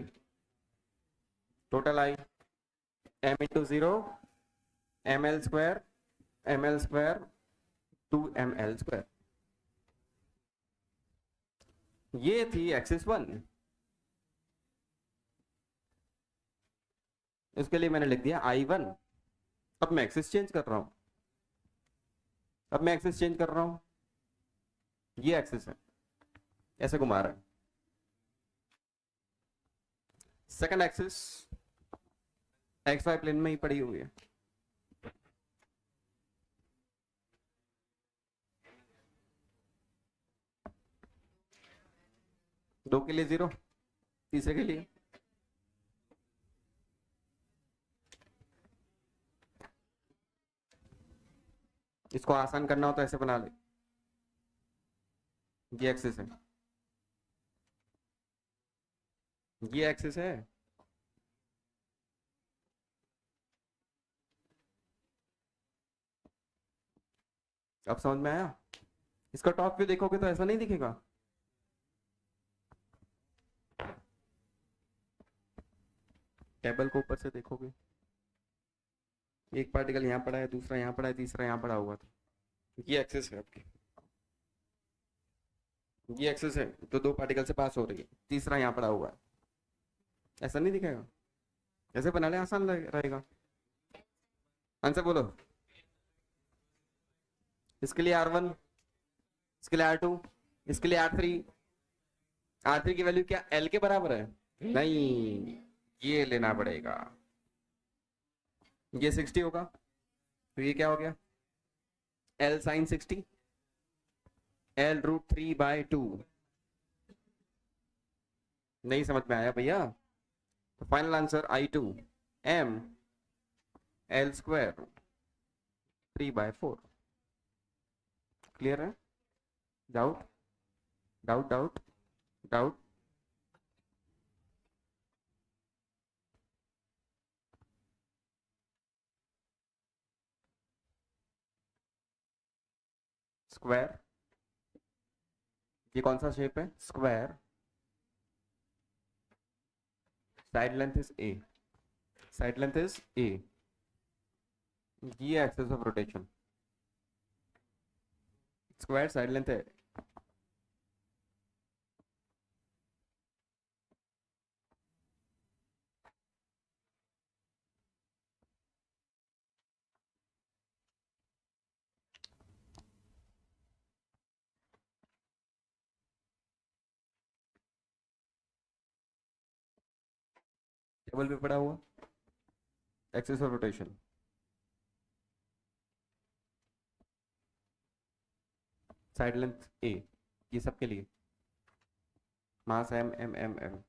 total I m into 0 ml², ml², 2ml²। ये थी एक्सिस 1। इसके लिए मैंने लिख दिया I1। अब मैं एक्सिस चेंज कर रहा हूं, ये एक्सिस है, ऐसे घुमा रहा है। सेकंड एक्सिस XY प्लेन में ही पड़ी हुई है। दो के लिए 0, तीसरे के लिए इसको आसान करना हो तो ऐसे बना ले, ये एक्सिस है, ये एक्सिस है। अब समझ में आया? इसका टॉप व्यू देखोगे तो ऐसा नहीं दिखेगा। टेबल को ऊपर से देखोगे, एक पार्टिकल यहाँ पड़ा है, दूसरा यहाँ पड़ा है, तीसरा यहाँ पड़ा हुआ था। ये एक्सिस है आपकी, ये एक्सिस है, तो दो पार्टिकल से पास हो रही है, तीसरा यहाँ पड़ा हुआ है। ऐसा नहीं दिखेगा? ऐसे बना ले, आसान रहेगा। आंसर बोलो। इसके लिए R1, इसके लिए R2, इसके लिए R3। R3 की वैल्यू क्या L के बराबर है? नहीं, ये लेना पड़ेगा। ये 60 होगा, तो ये क्या हो गया? L sin 60, L√3/2। नहीं समझ में आया भैया? तो final answer I2 M L² 3/4। Clear है? Doubt doubt doubt doubt? Square, ये कौन सा शेप है? Square, side length is A, side length is A, ये axis of rotation, square side length है। टेबल पे पड़ा हुआ axis of rotation, side length A, ये सबके लिए मास M M M M।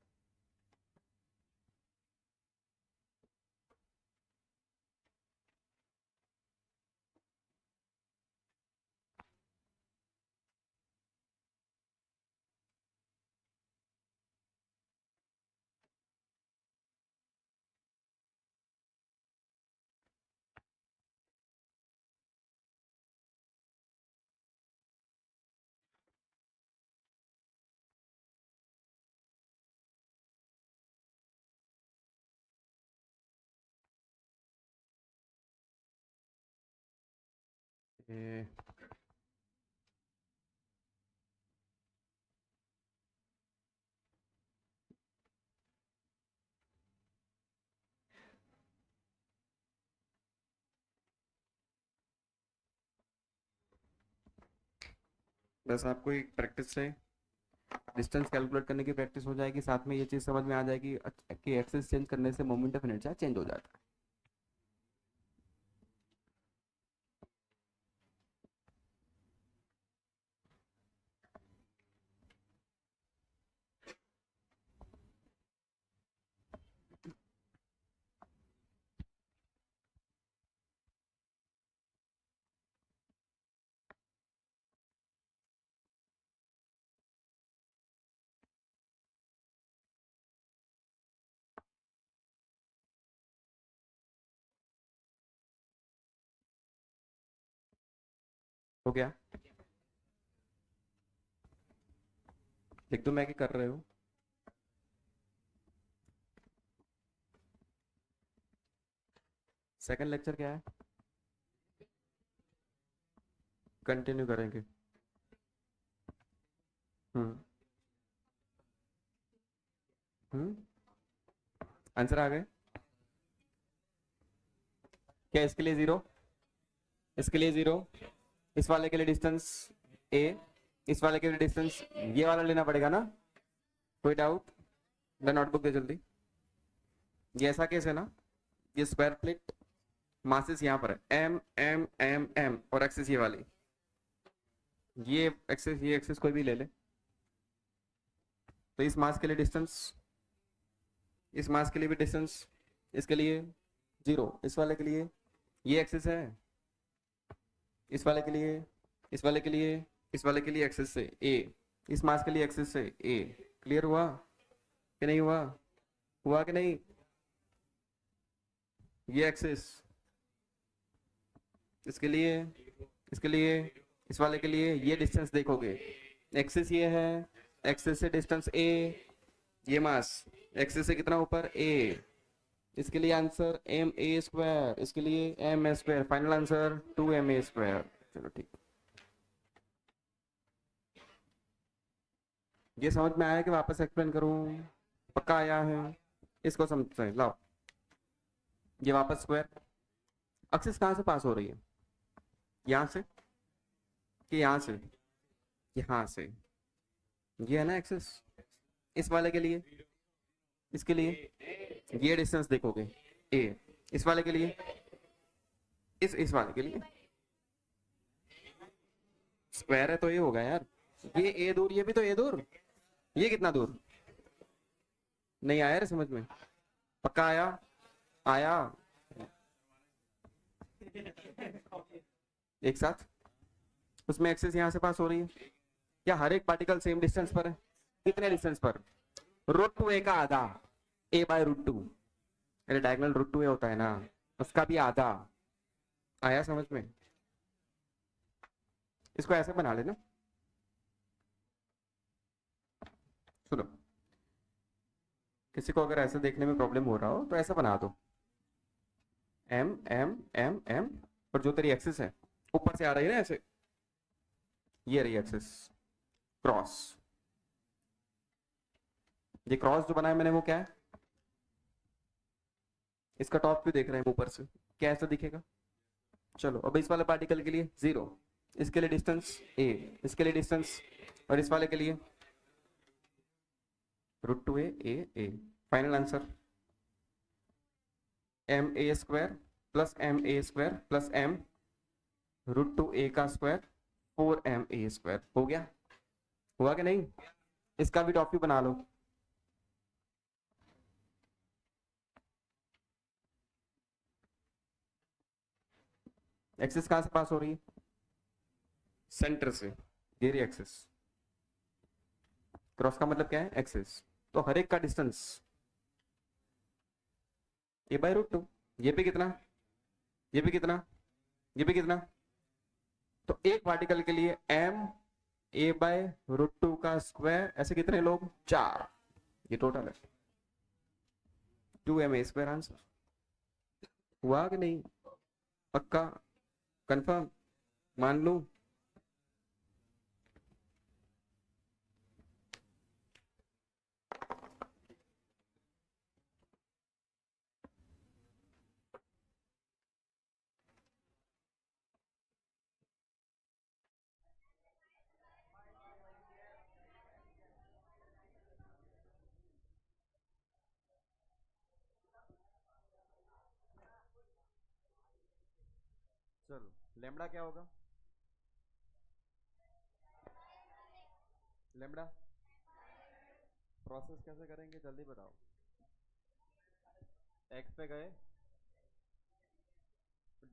ए, बस आपको एक प्रैक्टिस से डिस्टेंस कैलकुलेट करने की प्रैक्टिस हो जाएगी, साथ में ये चीज समझ में आ जाएगी कि एक्सिस चेंज करने से मोमेंट ऑफ इनर्शिया चेंज हो जाता है। हो गया? लिख दो मैं क्या कर रहे हो? सेकंड लेक्चर क्या है? कंटिन्यू करेंगे। हम्म। हम्म। आंसर आ गए क्या इसके लिए जीरो? इसके लिए जीरो। इस वाले के लिए डिस्टेंस ए, इस वाले के लिए डिस्टेंस ये वाला लेना पड़ेगा ना? कोई डाउट? मैं नोटबुक दे जल्दी। ये ऐसा केस है ना, ये स्क्वायर प्लेट, मासेस यहाँ पर है एम एम एम एम और एक्सिस ये वाली, ये एक्सिस ये एक्सिस कोई भी ले ले। तो इस मास के लिए डिस्टेंस, इस मास के लिए भी डिस्टेंस, इसके लिए जीरो, इस वाले के लिए ये एक्सिस है, इस वाले के लिए, इस वाले के लिए, इस वाले के लिए एक्सिस से ए, इस मास के लिए एक्सिस से ए। क्लियर हुआ कि नहीं हुआ? हुआ कि नहीं? ये एक्सिस इसके लिए, इसके लिए, इस वाले के लिए ये डिस्टेंस देखोगे, एक्सिस ये है, एक्सिस से डिस्टेंस ए, ये मास एक्सिस से कितना ऊपर ए, इसके लिए आंसर एम ए स्क्वायर, इसके लिए M A square, final answer 2 ma²। चलो ठीक। ये समझ में आया कि वापस एक्सप्लेन करूं? पक्का आया है? इसको समझते हैं, लाओ। ये वापस स्क्वायर, एक्सिस कहां से पास हो रही है? यहां से कि यहां से? यहां से। ये है ना एक्सिस, इस वाले के लिए, इसके लिए ये डिस्टेंस देखोगे ए, इस वाले के लिए, इस वाले के लिए स्क्वायर है तो ये होगा यार, ये ए दूर, ये भी तो ए दूर, ये कितना दूर? नहीं आया रे समझ में? पक्का आया? आया एक साथ? उसमें एक्सिस यहां से पास हो रही है, क्या हर एक पार्टिकल सेम डिस्टेंस पर है? कितने डिस्टेंस पर? √2a का आधा, a/√2। अरे डायगोनल √2a होता है ना, उसका भी आधा। आया समझ में? इसको ऐसे बना लेना, सुनो, किसी को अगर ऐसे देखने में प्रॉब्लम हो रहा हो तो ऐसा बना दो, एम एम एम एम, और जो तेरी एक्सिस है ऊपर से आ रही है ना ऐसे, ये रही एक्सिस, क्रॉस। ये क्रॉस जो बनाया मैंने वो क्या है? इसका टॉप व्यू देख रहे हैं ऊपर से, क्या ऐसा दिखेगा? चलो अब इस वाले पार्टिकल के लिए जीरो, इसके लिए डिस्टेंस ए, इसके लिए डिस्टेंस, और इस वाले के लिए √2a A A. Final answer ma² plus ma² plus m √2a का स्क्वायर 4ma² हो गया? हुआ कि नहीं? इसका भी टॉप व्यू बना लो। एक्सिस कहां से पास हो रही है? सेंटर से, ये रही एक्सिस, क्रॉस का मतलब क्या है? एक्सिस। तो हर एक का डिस्टेंस a/√2, ये भी कितना, ये भी कितना, ये भी कितना, तो एक पार्टिकल के लिए m a/√2 का स्क्वायर, ऐसे कितने लोग? 4, ये टोटल है 2ma² आंसर। हुआ कि नहीं? पक्का? कंफर्म? मान लूं? चलो लेमड़ा क्या होगा? लेमड़ा प्रोसेस कैसे करेंगे जल्दी बताओ। एक्स पे गए,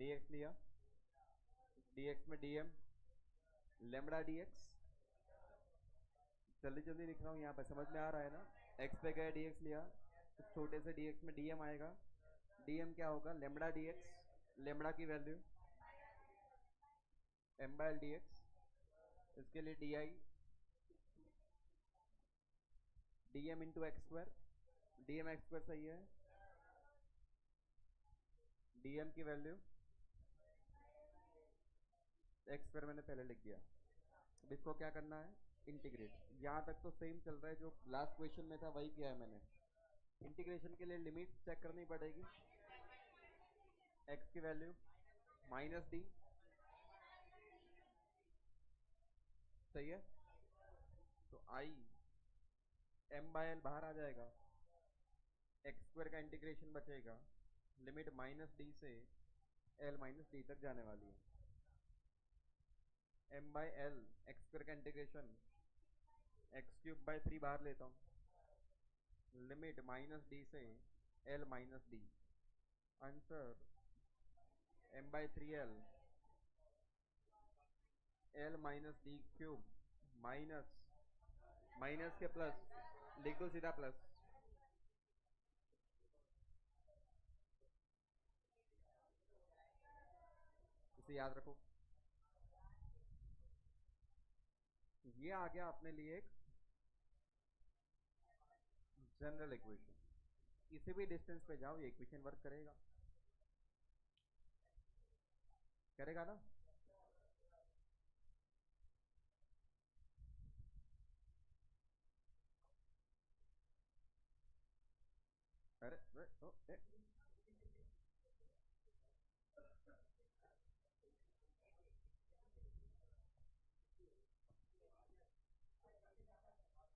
dx लिया, dx में dm, लेमड़ा dx, जल्दी जल्दी लिख रहा हूँ यहाँ पे, समझ में आ रहा है ना? x पे गए, dx लिया, तो छोटे से dx में dm आएगा, dm क्या होगा? लेमड़ा dx, लेमड़ा की value M by L D X, इसके लिए D I D M into X square, D M X square सही है, डी एम की वैल्यू एक्स स्क्वायर मैंने पहले लिख दिया। अब इसको क्या करना है, इंटीग्रेट। यहां तक तो सेम चल रहा है, जो लास्ट क्वेश्चन में था वही किया है मैंने। इंटीग्रेशन के लिए लिमिट चेक करनी पड़ेगी, एक्स की वैल्यू माइनस डी, सही है। तो आई एम बाय एल बाहर आ जाएगा, एक्स स्क्वायर का इंटीग्रेशन बचेगा, लिमिट माइनस डी से एल माइनस डी तक जाने वाली है। M by L X square का इंटीग्रेशन एक्स क्यूब बाय 3 बाहर लेता हूँ, लिमिट माइनस डी से L minus D, answer M by 3 L minus D cube minus minus के प्लस लिख दो सीधा प्लस, इसे याद रखो। ये आ गया अपने लिए एक जनरल इक्वेशन। किसी भी डिस्टेंस पे जाओ ये इक्वेशन वर्क करेगा, करेगा ना। अरे अरे, ओ, ए,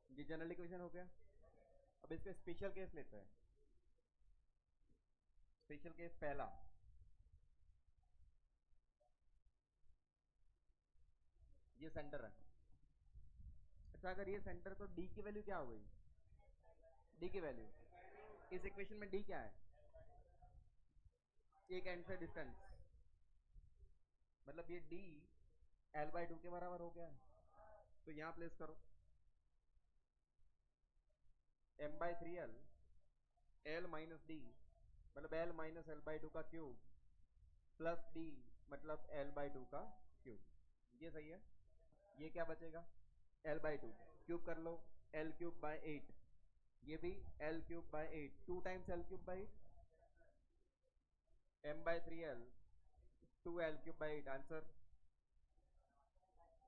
ये जनरल इक्वेशन हो गया। अब इसका स्पेशल केस लेते हैं। स्पेशल केस पहला, ये सेंटर है। अच्छा, अगर ये सेंटर तो डी की वैल्यू क्या हो गई, डी की वैल्यू इस इक्वेशन में डी क्या है, एक एंड से डिस्टेंस, मतलब ये डी एल बाय 2 के बराबर हो गया है। तो यहां प्लेस करो M by 3 L minus D, मतलब एल माइनस एल बाई 2 का क्यूब, प्लस डी मतलब एल बाई 2 का क्यूब। ये सही है। ये क्या बचेगा, एल बाई 2 क्यूब कर लो, एल क्यूब बाय 8, ये भी L cube by 8, 2 times L cube by 8, M by 3 L 2 L cube by 8, answer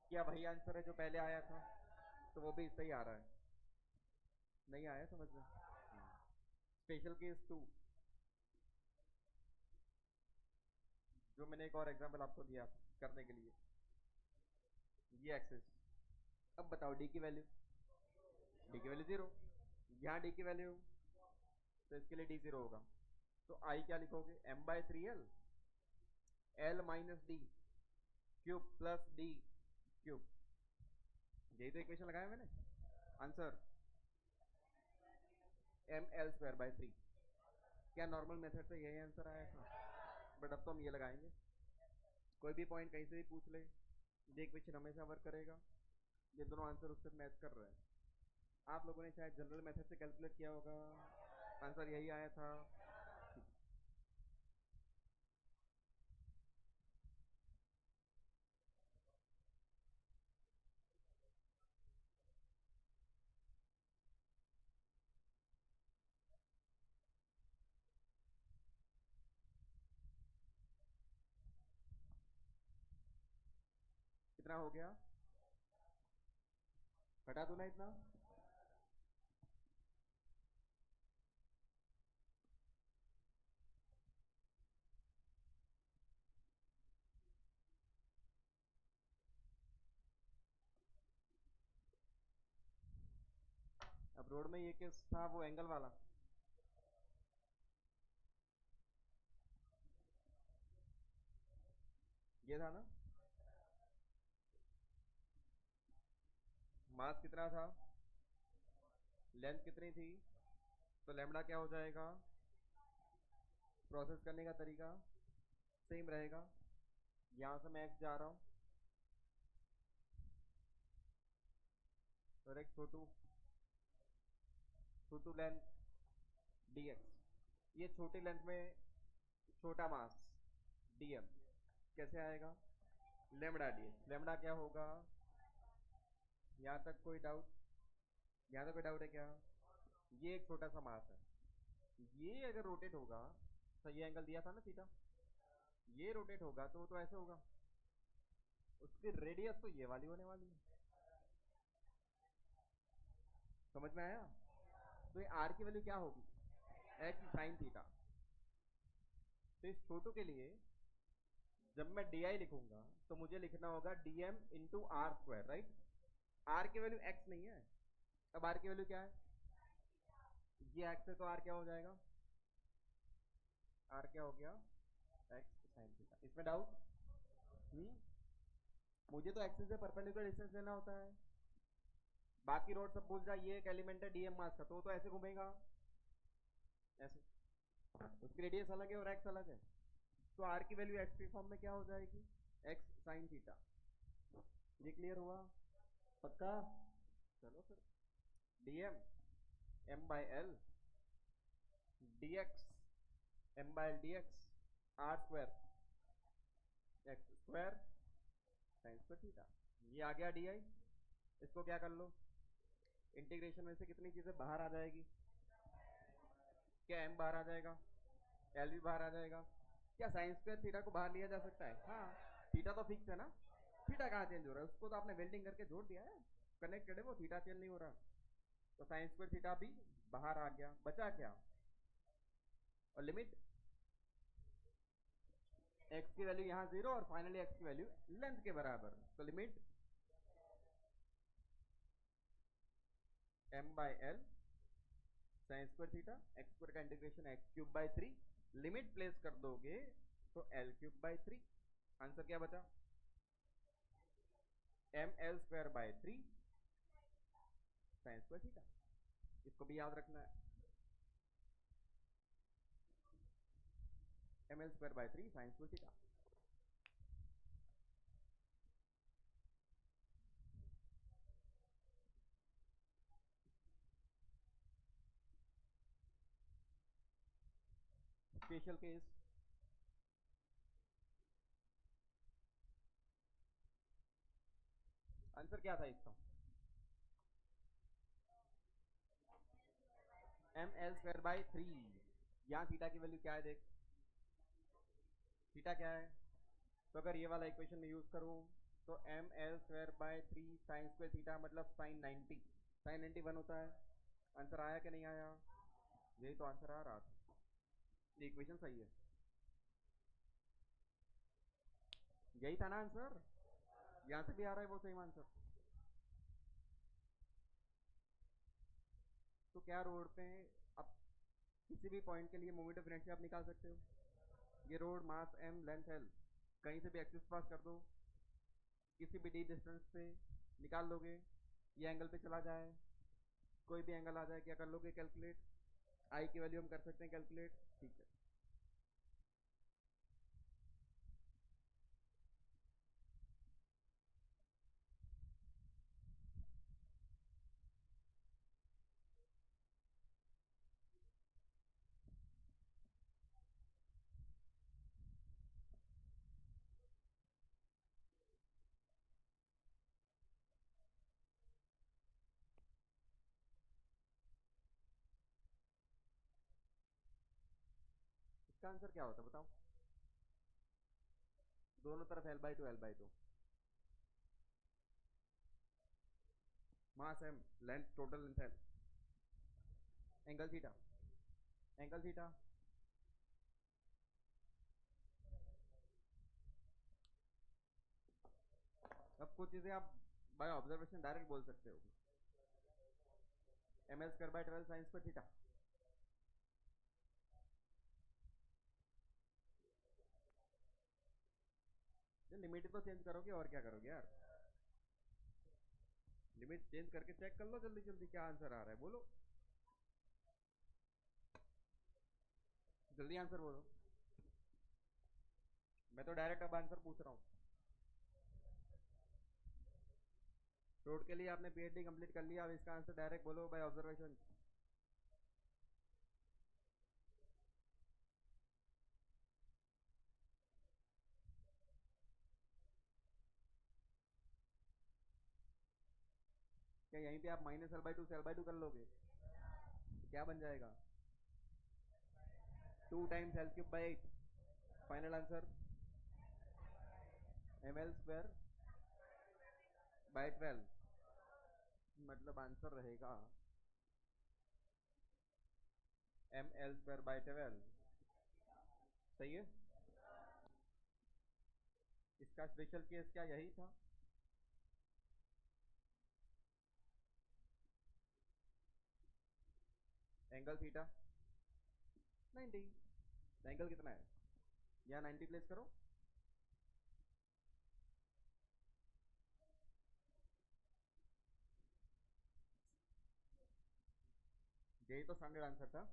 क्या वही आंसर है जो पहले आया था, तो वो भी सही आ रहा है। नहीं आया समझ में। स्पेशल केस 2, जो मैंने एक और एग्जांपल आपको दिया करने के लिए, ये एक्सेस। अब बताओ डी की वैल्यू, डी की वैल्यू 0, यहाँ डी की वैल्यू, तो इसके लिए डी 0 होगा। तो आई क्या लिखोगे, M by 3 L minus D cube plus D cube, यही तो इक्वेशन लगाया मैंने। Answer M L square by 3। क्या नॉर्मल मेथड से यही आंसर आया था, बट अब तो हम ये लगाएंगे। कोई भी पॉइंट कहीं से भी पूछ ले, ये इक्वेशन हमेशा वर्क करेगा। ये दोनों आंसर उससे मैच कर रहे हैं। आप लोगों ने शायद जनरल मेथड से कैलकुलेट किया होगा, आंसर यही आया था। कितना हो गया, घटा दो ना इतना। अब रोड में ये केस था, वो एंगल वाला, ये था ना। मास कितना था, लेंथ कितनी थी, तो लेमड़ा क्या हो जाएगा, प्रोसेस करने का तरीका सेम रहेगा। यहां से मैं एक्स जा रहा हूं, और एक छोटू छोटू लेंथ डी एक्स, ये छोटी लेंथ में छोटा मास डी एम कैसे आएगा, लेमडा डी एच। लेमडा क्या होगा? यहाँ तक कोई डाउट? यहाँ तक कोई डाउट है क्या? ये एक छोटा सा मास है, ये अगर रोटेट होगा, सही एंगल दिया था ना थीटा, ये रोटेट होगा तो वो तो ऐसे होगा, उसकी रेडियस तो ये वाली होने वाली है। समझ में आया? तो ये आर की वैल्यू क्या होगी? X sine theta. तो इस छोटू के लिए जब मैं डी आई लिखूंगा तो मुझे लिखना होगा D M into R square, right? R की वैल्यू एक्स नहीं है, अब आर की वैल्यू क्या है? ये एक्स है तो आर क्या हो जाएगा? आर क्या हो गया? X sine theta. इसमें डाउट? मुझे तो एक्सिस से परपेंडिकुलर डिस्टेंस लेना होता है, बाकी रोड सब भूल जा, ये एक एलिमेंट है डीएम मास का, तो ऐसे घूमेगा, ऐसे, उसकी रेडियस अलग है और एक्स अलग है, तो आर की वैल्यू एक्स के फॉर्म में क्या हो जाएगी? X sine theta. ये क्लियर हुआ? पक्का? चलो फिर, DM M by L DX M by L DX R square X square sine square theta. ये आ गया डी आई। इसको क्या कर लो, इंटीग्रेशन में से कितनी चीजें बाहर आ जाएगी? क्या एम बाहर आ जाएगा, एल भी बाहर आ जाएगा? क्या साइन स्क्वायर थीटा को बाहर लिया जा सकता है? हाँ, थीटा तो फिक्स है ना, थीटा कहाँ चेंज हो रहा है? उसको तो आपने वेल्डिंग करके जोड़ दिया है, कनेक्टेड है वो, थीटा चेंज नहीं हो रहा। तो साइन स्क्वायर थीटा भी बाहर आ गया, बचा क्या? और लिमिट एक्स की वैल्यू यहाँ जीरो और फाइनली एक्स की वैल्यू लेंथ के बराबर, तो limit M by L sine square theta X square का integration X cube by three, limit place कर दोगे तो L cube by three. Answer क्या बचा? M L square by three sine square theta. इसको भी याद रखना है, M L square by three sine square theta. Special case, answer क्या था इसका? M L square by three. यहाँ थीटा की वैल्यू क्या है देख, थीटा क्या है? तो अगर ये वाला इक्वेशन में यूज करूं तो M L square by three sine square theta मतलब साइन 90, साइन 91 होता है। आंसर आया कि नहीं आया? यही तो आंसर आ रहा था, ये इक्वेशन सही है, यही था ना आंसर, यहां से भी आ रहा है वो सेम आंसर। तो क्या रोड पे अब किसी भी पॉइंट के लिए मोमेंट ऑफ इनर्शिया आप निकाल सकते हो? ये रोड मास एम लेंथ एल, कहीं से भी एक्सिस पास कर दो, किसी भी डी डिस्टेंस पे निकाल लोगे, ये एंगल पे चला जाए, कोई भी एंगल आ जाए, क्या कर लोगे? कैलकुलेट, आई की वैल्यू हम कर सकते हैं कैलकुलेट, ठीक है। इसका आंसर क्या होता है बताओ? दोनों तरफ L by two L by two, mass M, length total length L, angle theta, angle theta. अब कुछ चीजें आप बाय ऑब्जर्वेशन डायरेक्ट बोल सकते हो, M L square by 12 sine square theta. Limit तो चेंज करोगे और क्या करोगे यार, लिमिट चेंज करके चेक कर लो जल्दी जल्दी क्या आंसर आ रहा है, बोलो जल्दी आंसर बोलो। मैं तो डायरेक्ट अब आंसर पूछ रहा हूँ। रोड के लिए आपने पीएचडी कंप्लीट कर लिया, अब इसका आंसर डायरेक्ट बोलो बाय ऑब्जर्वेशन। क्या यहीं पे आप माइनस L/2 से L/2 कर लोगे? तो क्या बन जाएगा? 2 times L3/8। Final answer mL²/12, मतलब आंसर रहेगा mL²/12। सही है। इसका स्पेशल केस क्या यही था? Angle theta 90। एंगल कितना है? यहाँ 90 प्लेस करो। यही तो स्टैंडर्ड आंसर था।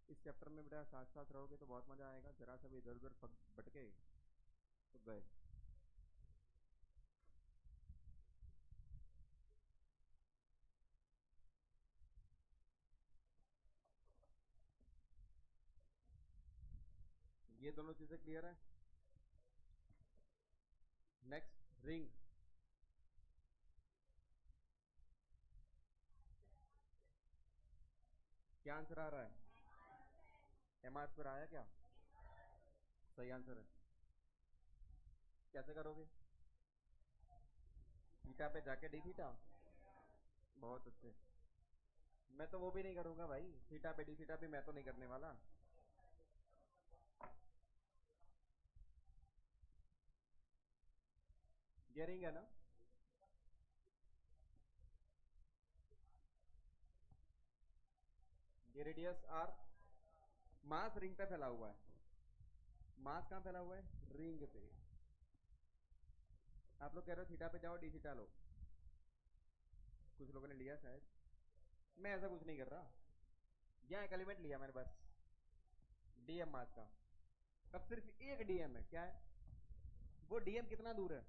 इस चैप्टर में बेटा साथ साथ रहोगे तो बहुत मजा आएगा। जरा सा भी इधर उधर भटके तो गए। ये दोनों चीजें क्लियर है। Next ring. क्या आंसर आ रहा है? mR² आया क्या? सही आंसर है। कैसे करोगे? थीटा पे जाके डी थीटा। बहुत अच्छे। मैं तो वो भी नहीं करूंगा भाई, थीटा पे डी थीटा भी मैं तो नहीं करने वाला। ये रिंग है ना? ये रेडियस आर। मास रिंग पे फैला हुआ है। मास कहाँ फैला हुआ है? रिंग पे। आप लोग कह रहे हो थीटा पे जाओ डी थीटा लो। कुछ लोगों ने लिया शायद। मैं ऐसा कुछ नहीं कर रहा। यहाँ एक एलिमेंट लिया मैंने बस, डीएम मास का। अब सिर्फ एक डीएम है। क्या है वो? डीएम कितना दूर है?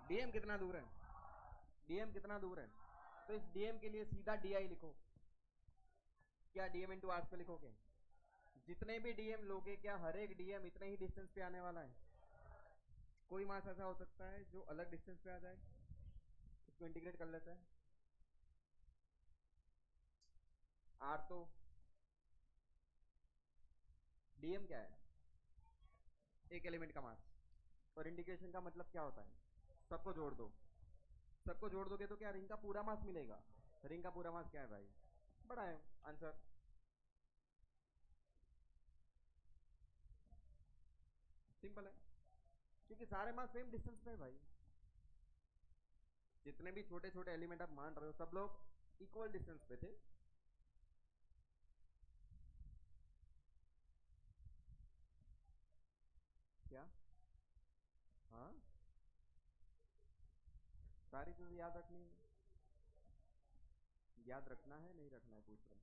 डीएम कितना दूर है? डीएम कितना दूर है? तो इस डीएम के लिए सीधा डीआई लिखो। क्या डीएम इंटू आर पे लिखोगे? जितने भी डीएम लोगे क्या हर एक डीएम इतने ही डिस्टेंस पे आने वाला है? कोई मास ऐसा हो सकता है जो अलग डिस्टेंस पे आ जाए? इसको इंटीग्रेट कर लेते हैं। आर तो डीएम क्या है? एक एलिमेंट का मास। और इंटीग्रेशन का मतलब क्या होता है? सबको जोड़ दो। सबको जोड़ दोगे तो क्या रिंग का पूरा मास मिलेगा? रिंग का पूरा मास क्या है भाई? बड़ा है आंसर। सिंपल है, क्योंकि सारे मास सेम डिस्टेंस पे है भाई। जितने भी छोटे छोटे एलिमेंट आप मान रहे हो सब लोग इक्वल डिस्टेंस पे थे। क्या? हाँ, सारी चीजें याद रखनी है। याद रखना है नहीं रखना है पूछ रहे हैं।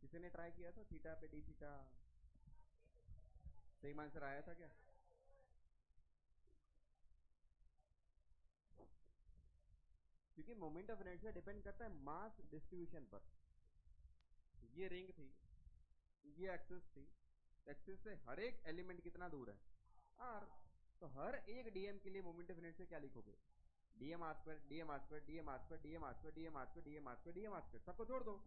किसी ने ट्राई किया था थीटा पे डी थीटा? सेम आंसर आया था क्या? क्योंकि मोमेंट ऑफ इनर्शिया डिपेंड करता है मास डिस्ट्रीब्यूशन पर। ये रिंग थी, ये एक्सिस थी। एक्सिस से हर एक एलिमेंट कितना दूर है? आर। तो हर एक डीएम के लिए मोमेंट ऑफ इनर्शिया क्या लिखोगे? DM R square, DM R square, DM R square, DM R square, DM R square, DM R square, DM R square. सबको जोड़ दो।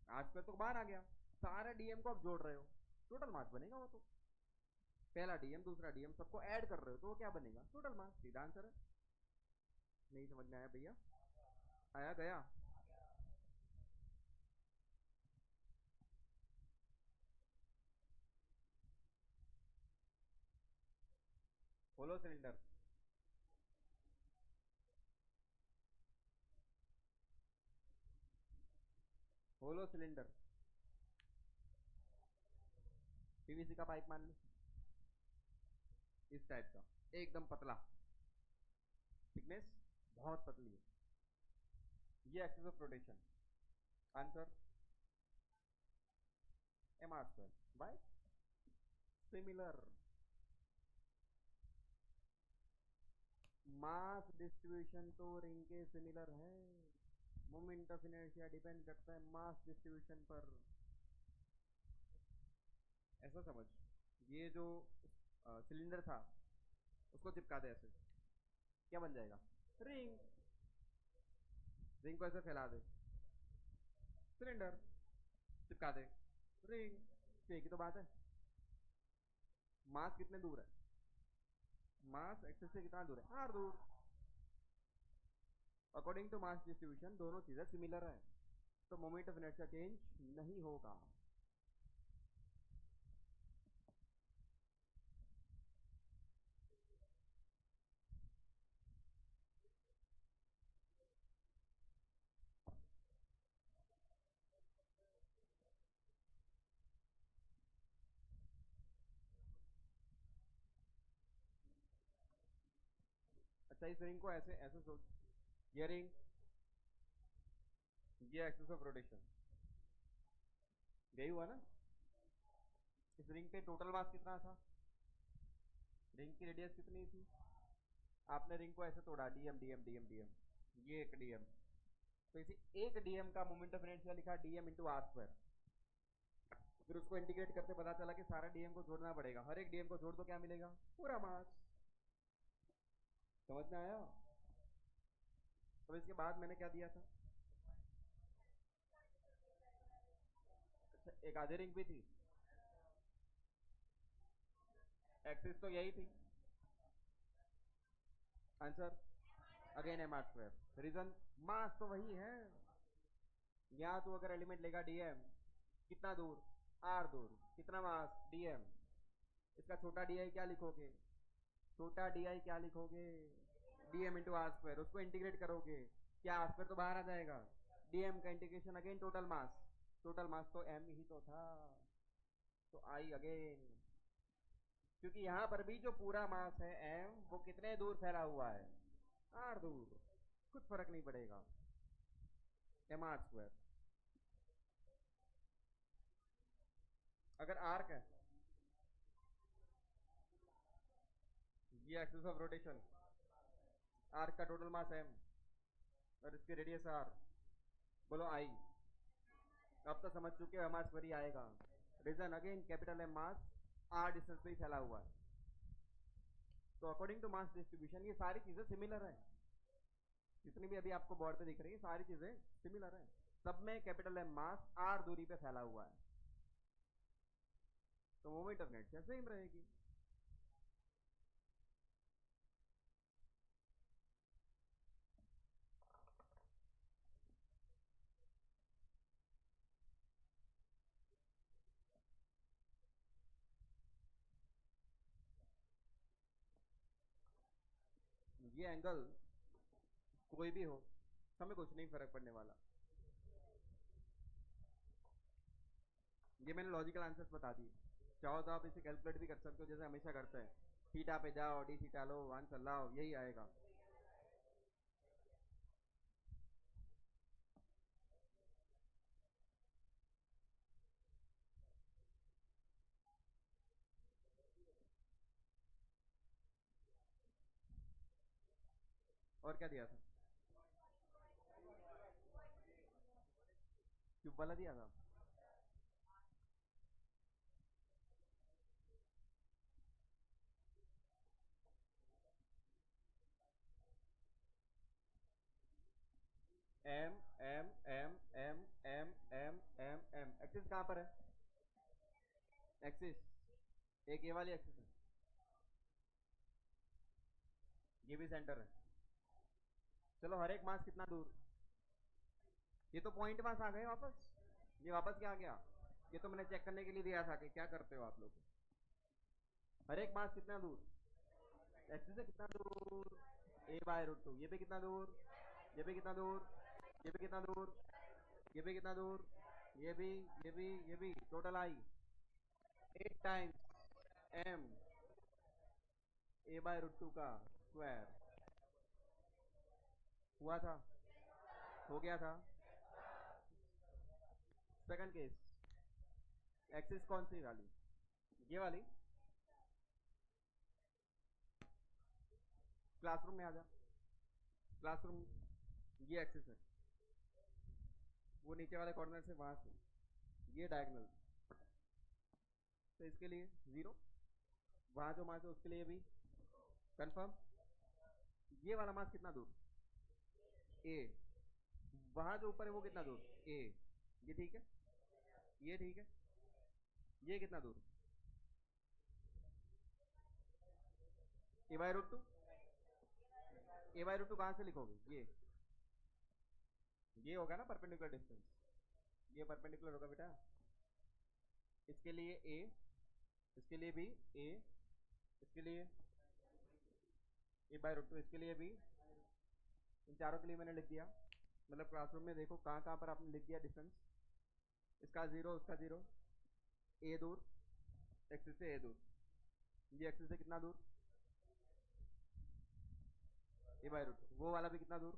आर स्क्वायर तो बाहर आ गया। सारे डीएम को आप जोड़ रहे हो, टोटल मास बनेगा वो तो। पहला डीएम दूसरा डीएम सबको ऐड कर रहे हो तो वो क्या बनेगा? Total mass. सीधा आंसर है। नहीं समझ में आया भैया? आया गया? Hollow cylinder. Hollow cylinder PVC का पाइप मान लो, इस टाइप का, एकदम पतला, थिकनेस बहुत पतली है। ये axis of rotation, answer M R square by similar mass distribution तो रिंग के सिमिलर है, मोमेंट ऑफ इनर्शिया डिपेंड करता है मास डिस्ट्रीब्यूशन पर। ऐसा समझ, ये जो सिलेंडर था उसको चिपका दे ऐसे, क्या बन जाएगा? रिंग। रिंग को ऐसे फैला दे, सिलेंडर, चिपका दे, रिंग। तो एक ही तो बात है। मास कितने दूर है? मास एक्सिस से कितना दूर है? आर दूर। अकॉर्डिंग टू मास डिस्ट्रीब्यूशन दोनों चीजें सिमिलर है, तो मोमेंट ऑफ इनर्शिया चेंज नहीं होगा। अच्छा, इस रिंग को ऐसे ऐसे सोच, ये रिंग, ये एक्सिस ऑफ रोटेशन, यही हुआ ना? इस रिंग पे टोटल मास कितना था? रिंग की रेडियस कितनी थी? आपने रिंग को ऐसे तोड़ा, डीएम डीएम डीएम डीएम, ये एक डीएम, तो इसी एक डीएम का मोमेंट ऑफ इनर्शिया लिखा डीएम इंटू आर स्क्वायर। फिर उसको इंटीग्रेट करते पता चला कि सारे डीएम को जोड़ना पड़ेगा, हर एक डीएम को जोड़ दो, क्या मिलेगा? पूरा मास। समझ में आया? तो इसके बाद मैंने क्या दिया था? अच्छा, एक आधे रिंग भी थी, एक्सिस तो यही थी, answer again M R square. Reason, mass तो वही है। यहाँ तो अगर एलिमेंट लेगा डीएम, कितना दूर? आर दूर, कितना मास? डीएम। इसका छोटा डी आई क्या लिखोगे? छोटा डी आई क्या लिखोगे? DM into R square. उसको इंटीग्रेट करोगे, क्या आर स्क्वायर तो बाहर आ जाएगा, डीएम का integration again total mass, total mass तो एम ही तो था, तो आई अगेन, क्योंकि यहां पर भी जो पूरा मास है एम, वो कितने दूर फैला हुआ है? आर दूर, कुछ फर्क नहीं पड़ेगा, एम आर स्क्वायर। अगर आर्क है, ये एक्सिस ऑफ रोटेशन, आर्क का टोटल मास एम और इसकी रेडियस आर, बोलो आई। अब तो समझ चुके हो एम आर स्क्वायर ही आएगा। Reason again capital M mass R distance पे ही फैला हुआ है, तो अकॉर्डिंग टू मास डिस्ट्रीब्यूशन ये सारी चीजें सिमिलर है, जितनी भी अभी आपको बोर्ड पे दिख रही है सारी चीजें सिमिलर है, सब में कैपिटल एम मास आर दूरी पे फैला हुआ है, तो मोमेंट ऑफ इनर्शिया सेम रहेगी। ये एंगल कोई भी हो, हमें कुछ नहीं फर्क पड़ने वाला, ये मैंने लॉजिकल आंसर्स बता दिए, चाहो तो आप इसे कैलकुलेट भी कर सकते हो जैसे हमेशा करते हैं, थीटा पे जाओ, डी थीटा लो, आंसर लाओ, यही आएगा। और क्या दिया था? क्यूब वाला दिया था। M M M M M M M M, axis कहां पर है? एक्सिस, एक ये वाली एक्सिस है, ये भी सेंटर है। चलो हर एक मास कितना दूर? ये तो पॉइंट मास आ गए वापस, ये वापस क्या आ गया? ये तो मैंने चेक करने के लिए दिया था कि क्या करते हो आप लोग। हर एक मास कितना दूर? एक्सिस से कितना दूर? ए बाय रूट टू। ये पे कितना दूर? ये पे कितना दूर? ये पे कितना दूर? ये पे कितना दूर? ये भी, ये भी, ये भी, total I 8 times M A by root two का स्क्वायर हुआ था, हो गया था। सेकंड केस, एक्सिस कौन सी वाली, ये वाली। क्लासरूम में आ जा, क्लासरूम ये एक्सिस है, वो नीचे वाले कॉर्नर से वहां से ये डायगोनल, तो इसके लिए 0, वहां जो मास है उसके लिए भी कंफर्म। ये वाला मास कितना दूर, ए, वहां जो ऊपर है वो कितना दूर, ए, ये ठीक है, ये ठीक है, ये कितना दूर, a/√2। a/√2 कहां से लिखोगे, ये होगा ना परपेंडिकुलर डिस्टेंस, ये परपेंडिकुलर होगा बेटा, इसके लिए a, इसके लिए भी a, इसके लिए a/√2, इसके लिए भी, इन चारों के लिए मैंने लिख दिया। मतलब क्लासरूम में देखो कहाँ कहाँ पर आपने लिख दिया डिस्टेंस, इसका 0, उसका 0, a दूर, एक्सिस से a दूर, ये एक्सिस से कितना दूर, a/√2, वो वाला भी कितना दूर,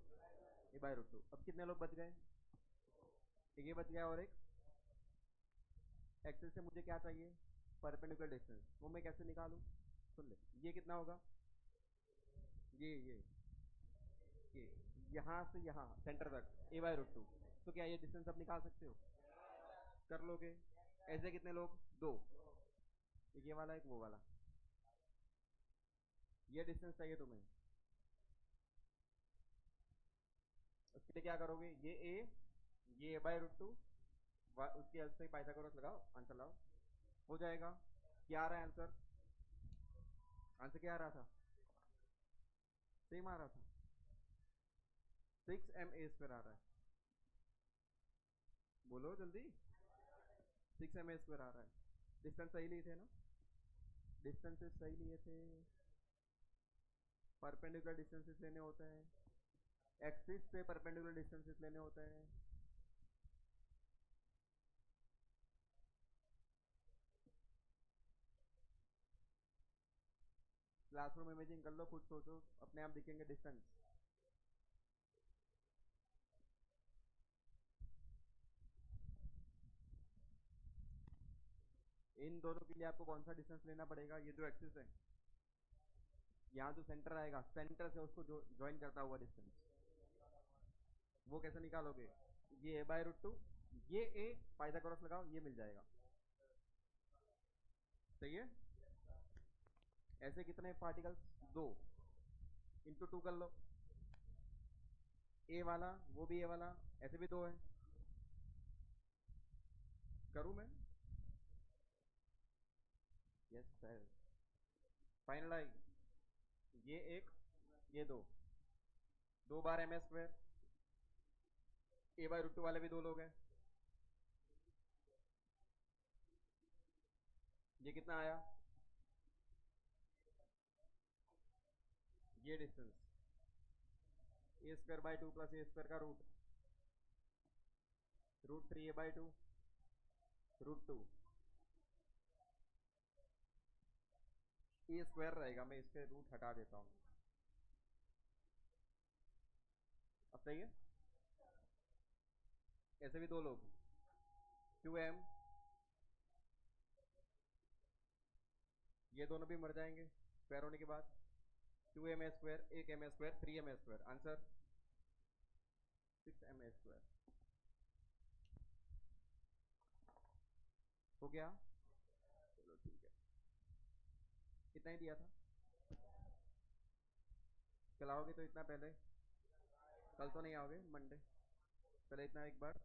a/√2। अब कितने लोग बच गए, एक ये बच गया और एक, एक्सिस से मुझे क्या चाहिए, परपेंडिकुलर डिस्टेंस, वो मैं कैसे निकालूं, सुन ले, ये कितना होगा, ये यहाँ से यहाँ सेंटर तक a/√2, तो क्या ये डिस्टेंस आप निकाल सकते हो, कर लोगे। ऐसे कितने लोग, 2, एक ये वाला एक वो वाला, ये डिस्टेंस चाहिए तुम्हें, उसके लिए क्या करोगे, ये a/√2, उसकी हेल्प से पाइथागोरस लगाओ, आंसर लाओ, हो जाएगा। क्या आ रहा है आंसर, आंसर क्या आ रहा था, सेम आ रहा था, 6ma² आ रहा है, बोलो जल्दी, 6ma² आ रहा है। डिस्टेंस सही लिए थे ना, डिस्टेंसेस सही लिए थे, परपेंडिकुलर डिस्टेंसेस लेने होते हैं, एक्सिस से परपेंडिकुलर डिस्टेंसेस लेने होते हैं। क्लासरूम इमेजिंग कर लो, खुद सोचो, अपने आप दिखेंगे डिस्टेंस। इन दोनों के लिए आपको कौन सा डिस्टेंस लेना पड़ेगा, ये जो एक्सिस है, यहाँ जो सेंटर आएगा, सेंटर से उसको ज्वाइन करता हुआ डिस्टेंस, वो कैसे निकालोगे, ये a/√2, ये a, पाइथागोरस लगाओ, ये मिल जाएगा, सही है। ऐसे कितने पार्टिकल्स, 2, इंटू 2 कर लो, ए वाला वो भी ए वाला, ऐसे भी 2 है, करूं मैं, यस सर, फाइनलाइज, ये एक, ये 2, 2 बार ma², a/√2 वाले भी 2 लोग हैं, ये कितना आया, ये डिस्टेंस a² / 2 + a² का रूट, √3a/2, √2, a² रहेगा, मैं इसके रूट हटा देता हूं, अब सही है। ऐसे भी 2 लोग, 2m, ये दोनों भी मर जाएंगे स्क्वायर होने के बाद, 2ma², एक ma², 3ma², आंसर 6ma², हो गया, चलो ठीक है, कितना ही दिया था, चलाओगे तो इतना पहले, कल तो नहीं आओगे मंडे, पहले इतना एक बार